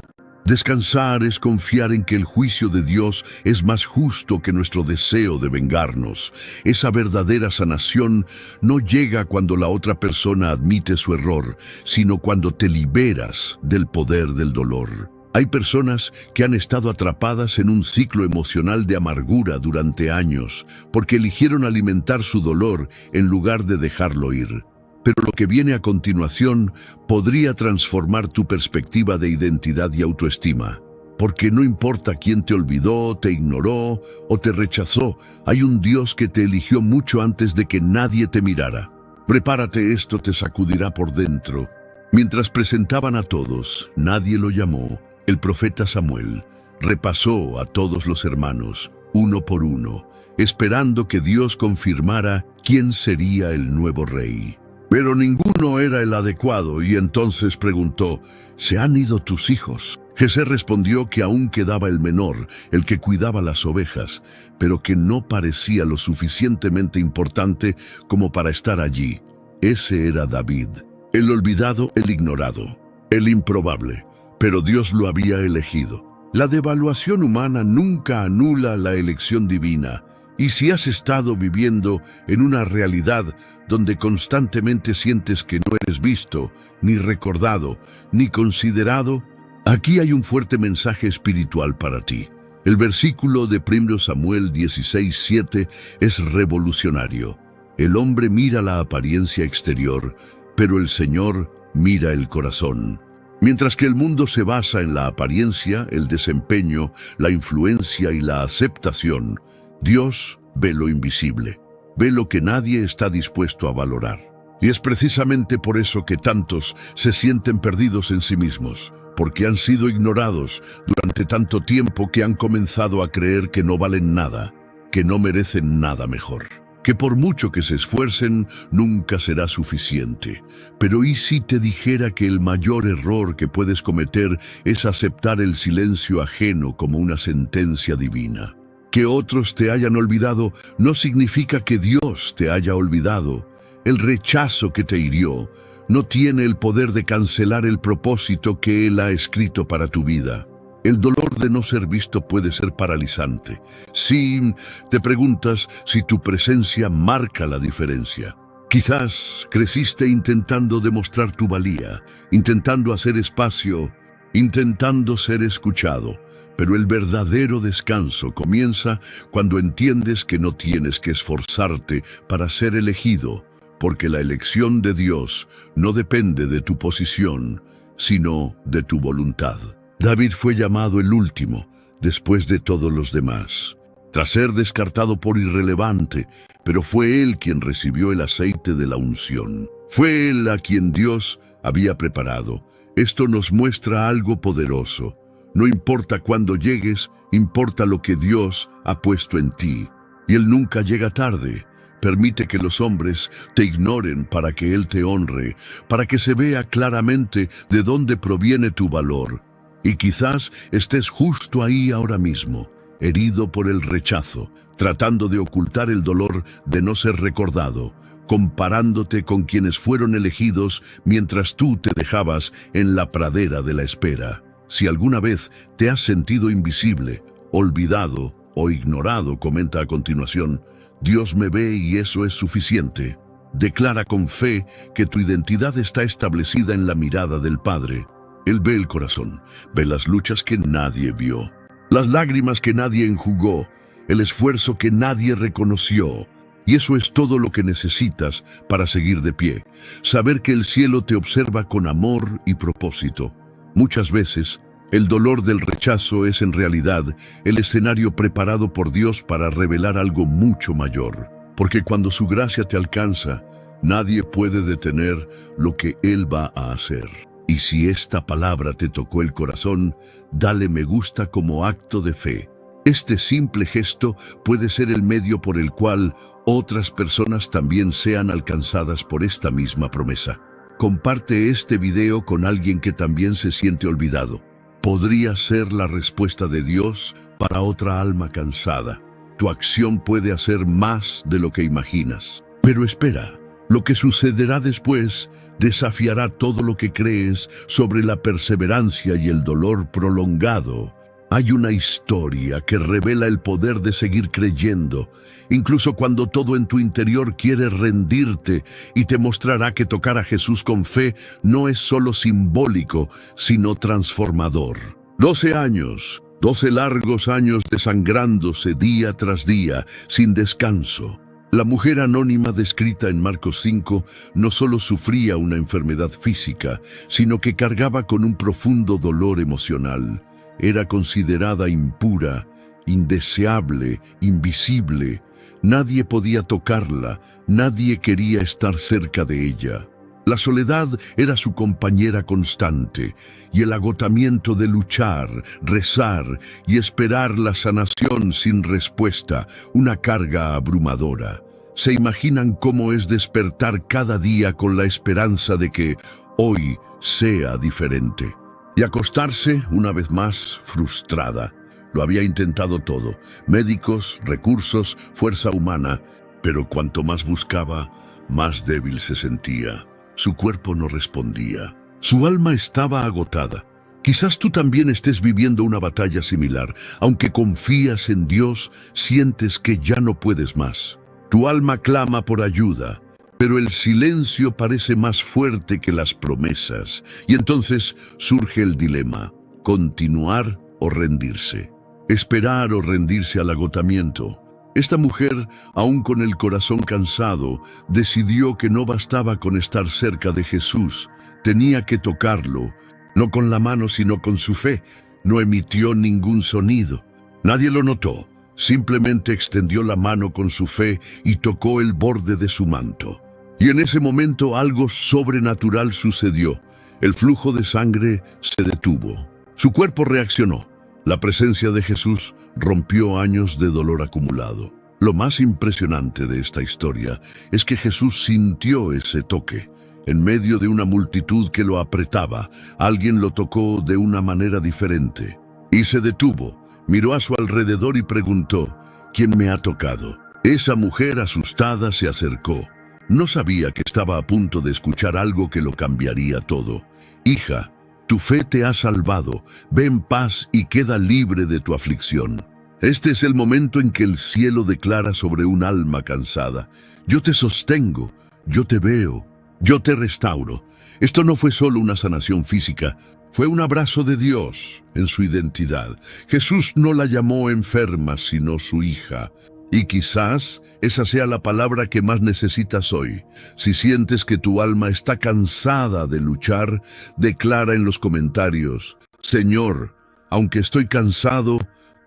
Descansar es confiar en que el juicio de Dios es más justo que nuestro deseo de vengarnos. Esa verdadera sanación no llega cuando la otra persona admite su error, sino cuando te liberas del poder del dolor. Hay personas que han estado atrapadas en un ciclo emocional de amargura durante años, porque eligieron alimentar su dolor en lugar de dejarlo ir. Pero lo que viene a continuación podría transformar tu perspectiva de identidad y autoestima. Porque no importa quién te olvidó, te ignoró o te rechazó, hay un Dios que te eligió mucho antes de que nadie te mirara. Prepárate, esto te sacudirá por dentro. Mientras presentaban a todos, nadie lo llamó. El profeta Samuel repasó a todos los hermanos, uno por uno, esperando que Dios confirmara quién sería el nuevo rey. Pero ninguno era el adecuado y entonces preguntó, ¿se han ido tus hijos? Jesé respondió que aún quedaba el menor, el que cuidaba las ovejas, pero que no parecía lo suficientemente importante como para estar allí. Ese era David, el olvidado, el ignorado, el improbable, pero Dios lo había elegido. La devaluación humana nunca anula la elección divina. Y si has estado viviendo en una realidad donde constantemente sientes que no eres visto, ni recordado, ni considerado, aquí hay un fuerte mensaje espiritual para ti. El versículo de 1 Samuel 16:7 es revolucionario. El hombre mira la apariencia exterior, pero el Señor mira el corazón. Mientras que el mundo se basa en la apariencia, el desempeño, la influencia y la aceptación, Dios ve lo invisible, ve lo que nadie está dispuesto a valorar. Y es precisamente por eso que tantos se sienten perdidos en sí mismos, porque han sido ignorados durante tanto tiempo que han comenzado a creer que no valen nada, que no merecen nada mejor, que por mucho que se esfuercen, nunca será suficiente. Pero ¿y si te dijera que el mayor error que puedes cometer es aceptar el silencio ajeno como una sentencia divina? Que otros te hayan olvidado no significa que Dios te haya olvidado. El rechazo que te hirió no tiene el poder de cancelar el propósito que Él ha escrito para tu vida. El dolor de no ser visto puede ser paralizante. Sí, te preguntas si tu presencia marca la diferencia. Quizás creciste intentando demostrar tu valía, intentando hacer espacio, intentando ser escuchado. Pero el verdadero descanso comienza cuando entiendes que no tienes que esforzarte para ser elegido, porque la elección de Dios no depende de tu posición, sino de tu voluntad. David fue llamado el último, después de todos los demás, tras ser descartado por irrelevante, pero fue él quien recibió el aceite de la unción. Fue él a quien Dios había preparado. Esto nos muestra algo poderoso. No importa cuándo llegues, importa lo que Dios ha puesto en ti. Y Él nunca llega tarde, Permite que los hombres te ignoren para que Él te honre, para que se vea claramente de dónde proviene tu valor. Y quizás estés justo ahí ahora mismo, herido por el rechazo, tratando de ocultar el dolor de no ser recordado, comparándote con quienes fueron elegidos mientras tú te dejabas en la pradera de la espera. Si alguna vez te has sentido invisible, olvidado o ignorado, comenta a continuación: Dios me ve y eso es suficiente. Declara con fe que tu identidad está establecida en la mirada del Padre. Él ve el corazón, ve las luchas que nadie vio, las lágrimas que nadie enjugó, el esfuerzo que nadie reconoció. Y eso es todo lo que necesitas para seguir de pie. Saber que el cielo te observa con amor y propósito. Muchas veces, el dolor del rechazo es en realidad el escenario preparado por Dios para revelar algo mucho mayor. Porque cuando su gracia te alcanza, nadie puede detener lo que Él va a hacer. Y si esta palabra te tocó el corazón, dale me gusta como acto de fe. Este simple gesto puede ser el medio por el cual otras personas también sean alcanzadas por esta misma promesa. Comparte este video con alguien que también se siente olvidado. Podría ser la respuesta de Dios para otra alma cansada. Tu acción puede hacer más de lo que imaginas. Pero espera, lo que sucederá después desafiará todo lo que crees sobre la perseverancia y el dolor prolongado. Hay una historia que revela el poder de seguir creyendo, incluso cuando todo en tu interior quiere rendirte, y te mostrará que tocar a Jesús con fe no es solo simbólico, sino transformador. 12 años, 12 largos años desangrándose día tras día, sin descanso. La mujer anónima descrita en Marcos 5 no solo sufría una enfermedad física, sino que cargaba con un profundo dolor emocional. Era considerada impura, indeseable, invisible. Nadie podía tocarla, nadie quería estar cerca de ella. La soledad era su compañera constante, y el agotamiento de luchar, rezar y esperar la sanación sin respuesta, una carga abrumadora. ¿Se imaginan cómo es despertar cada día con la esperanza de que hoy sea diferente? Y acostarse, una vez más, frustrada. Lo había intentado todo: médicos, recursos, fuerza humana. Pero cuanto más buscaba, más débil se sentía. Su cuerpo no respondía. Su alma estaba agotada. Quizás tú también estés viviendo una batalla similar. Aunque confías en Dios, sientes que ya no puedes más. Tu alma clama por ayuda, pero el silencio parece más fuerte que las promesas. Y entonces surge el dilema: continuar o rendirse. Esperar o rendirse al agotamiento. Esta mujer, aún con el corazón cansado, decidió que no bastaba con estar cerca de Jesús. Tenía que tocarlo, no con la mano sino con su fe. No emitió ningún sonido. Nadie lo notó. Simplemente extendió la mano con su fe y tocó el borde de su manto. Y en ese momento algo sobrenatural sucedió. El flujo de sangre se detuvo. Su cuerpo reaccionó. La presencia de Jesús rompió años de dolor acumulado. Lo más impresionante de esta historia es que Jesús sintió ese toque. En medio de una multitud que lo apretaba, alguien lo tocó de una manera diferente. Y se detuvo, miró a su alrededor y preguntó: ¿quién me ha tocado? Esa mujer asustada se acercó. No sabía que estaba a punto de escuchar algo que lo cambiaría todo. Hija, tu fe te ha salvado. Ve en paz y queda libre de tu aflicción. Este es el momento en que el cielo declara sobre un alma cansada: yo te sostengo, yo te veo, yo te restauro. Esto no fue solo una sanación física, fue un abrazo de Dios en su identidad. Jesús no la llamó enferma, sino su hija. Y quizás esa sea la palabra que más necesitas hoy. Si sientes que tu alma está cansada de luchar, declara en los comentarios: Señor, aunque estoy cansado,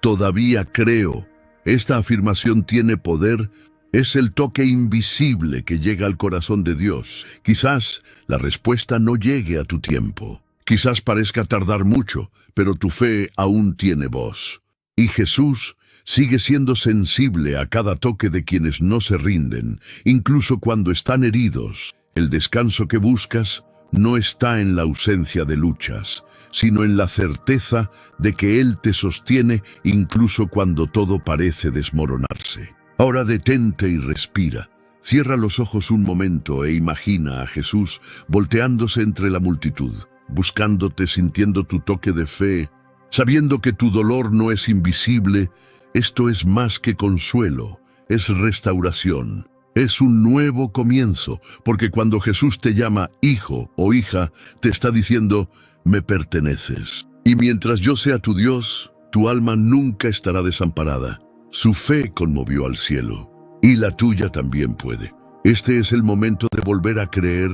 todavía creo. Esta afirmación tiene poder. Es el toque invisible que llega al corazón de Dios. Quizás la respuesta no llegue a tu tiempo. Quizás parezca tardar mucho, pero tu fe aún tiene voz. Y Jesús Sigue siendo sensible a cada toque de quienes no se rinden, incluso cuando están heridos. El descanso que buscas no está en la ausencia de luchas, sino en la certeza de que Él te sostiene incluso cuando todo parece desmoronarse. Ahora detente y respira. Cierra los ojos un momento e imagina a Jesús volteándose entre la multitud, buscándote, sintiendo tu toque de fe, sabiendo que tu dolor no es invisible. Esto es más que consuelo, es restauración. Es un nuevo comienzo, porque cuando Jesús te llama hijo o hija, te está diciendo, me perteneces. Y mientras yo sea tu Dios, tu alma nunca estará desamparada. Su fe conmovió al cielo, y la tuya también puede. Este es el momento de volver a creer,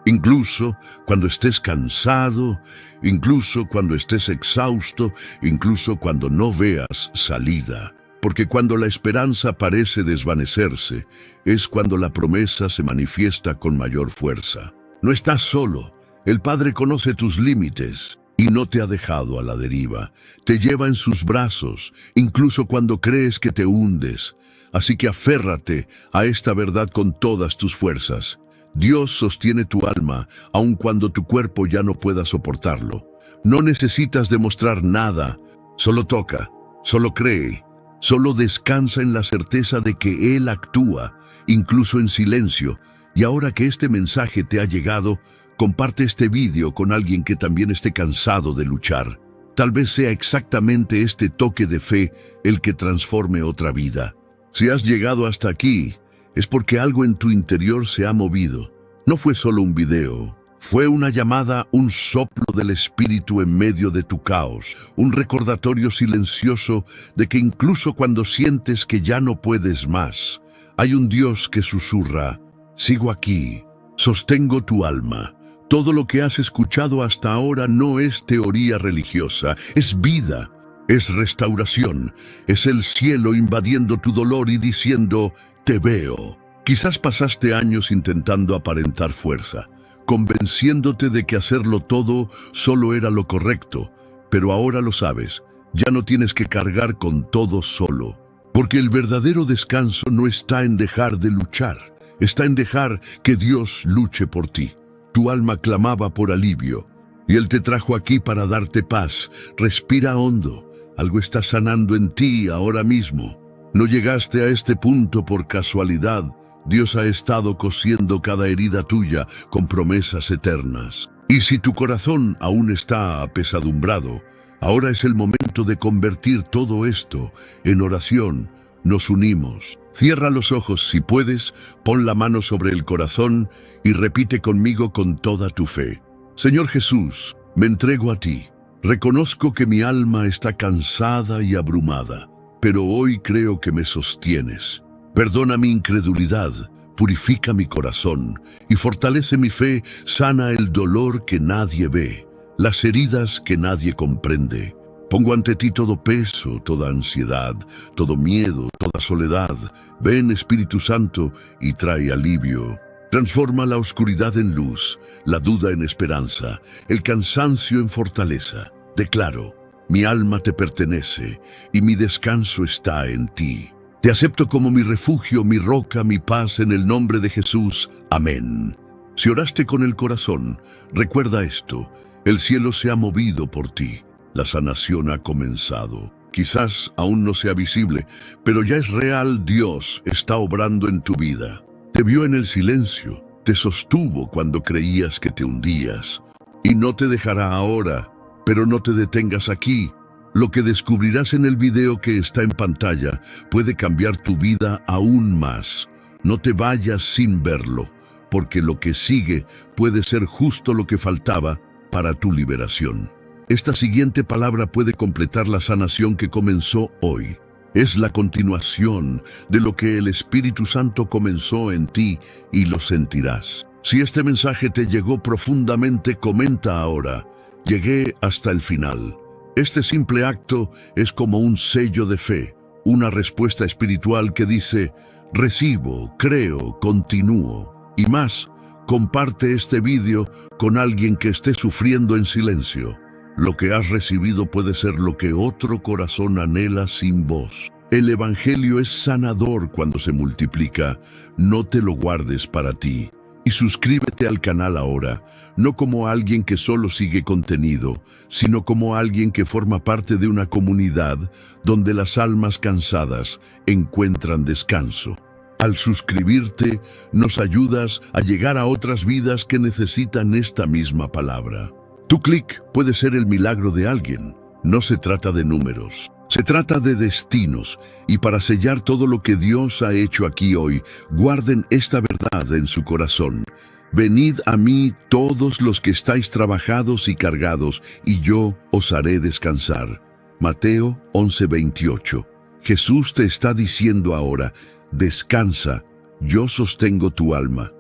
incluso cuando estés cansado, incluso cuando estés exhausto, incluso cuando no veas salida. Porque cuando la esperanza parece desvanecerse, es cuando la promesa se manifiesta con mayor fuerza. No estás solo. El Padre conoce tus límites y no te ha dejado a la deriva. Te lleva en sus brazos, incluso cuando crees que te hundes. Así que aférrate a esta verdad con todas tus fuerzas. Dios sostiene tu alma, aun cuando tu cuerpo ya no pueda soportarlo. No necesitas demostrar nada. Solo toca, solo cree. Solo descansa en la certeza de que Él actúa, incluso en silencio. Y ahora que este mensaje te ha llegado, comparte este vídeo con alguien que también esté cansado de luchar. Tal vez sea exactamente este toque de fe el que transforme otra vida. Si has llegado hasta aquí, es porque algo en tu interior se ha movido. No fue solo un video. Fue una llamada, un soplo del Espíritu en medio de tu caos, un recordatorio silencioso de que incluso cuando sientes que ya no puedes más, hay un Dios que susurra, sigo aquí, sostengo tu alma. Todo lo que has escuchado hasta ahora no es teoría religiosa, es vida, es restauración, es el cielo invadiendo tu dolor y diciendo, te veo. Quizás pasaste años intentando aparentar fuerza, convenciéndote de que hacerlo todo solo era lo correcto, pero ahora lo sabes, ya no tienes que cargar con todo solo, porque el verdadero descanso no está en dejar de luchar, está en dejar que Dios luche por ti. Tu alma clamaba por alivio, y Él te trajo aquí para darte paz. Respira hondo, algo está sanando en ti ahora mismo. No llegaste a este punto por casualidad. Dios ha estado cosiendo cada herida tuya con promesas eternas. Y si tu corazón aún está apesadumbrado, ahora es el momento de convertir todo esto en oración. Nos unimos. Cierra los ojos si puedes, pon la mano sobre el corazón y repite conmigo con toda tu fe. Señor Jesús, me entrego a ti. Reconozco que mi alma está cansada y abrumada, pero hoy creo que me sostienes. Perdona mi incredulidad, purifica mi corazón y fortalece mi fe, sana el dolor que nadie ve, las heridas que nadie comprende. Pongo ante ti todo peso, toda ansiedad, todo miedo, toda soledad. Ven, Espíritu Santo, y trae alivio. Transforma la oscuridad en luz, la duda en esperanza, el cansancio en fortaleza. Declaro, mi alma te pertenece y mi descanso está en ti. Te acepto como mi refugio, mi roca, mi paz, en el nombre de Jesús. Amén. Si oraste con el corazón, recuerda esto, el cielo se ha movido por ti, la sanación ha comenzado. Quizás aún no sea visible, pero ya es real. Dios está obrando en tu vida. Te vio en el silencio, te sostuvo cuando creías que te hundías, y no te dejará ahora, pero no te detengas aquí. Lo que descubrirás en el video que está en pantalla puede cambiar tu vida aún más. No te vayas sin verlo, porque lo que sigue puede ser justo lo que faltaba para tu liberación. Esta siguiente palabra puede completar la sanación que comenzó hoy. Es la continuación de lo que el Espíritu Santo comenzó en ti y lo sentirás. Si este mensaje te llegó profundamente, comenta ahora, llegué hasta el final. Este simple acto es como un sello de fe, una respuesta espiritual que dice, recibo, creo, continúo. Y más, comparte este vídeo con alguien que esté sufriendo en silencio. Lo que has recibido puede ser lo que otro corazón anhela sin voz. El Evangelio es sanador cuando se multiplica. No te lo guardes para ti. Y suscríbete al canal ahora, no como alguien que solo sigue contenido, sino como alguien que forma parte de una comunidad donde las almas cansadas encuentran descanso. Al suscribirte, nos ayudas a llegar a otras vidas que necesitan esta misma palabra. Tu clic puede ser el milagro de alguien. No se trata de números. Se trata de destinos, y para sellar todo lo que Dios ha hecho aquí hoy, guarden esta verdad en su corazón. Venid a mí todos los que estáis trabajados y cargados, y yo os haré descansar. Mateo 11:28. Jesús te está diciendo ahora, descansa, yo sostengo tu alma.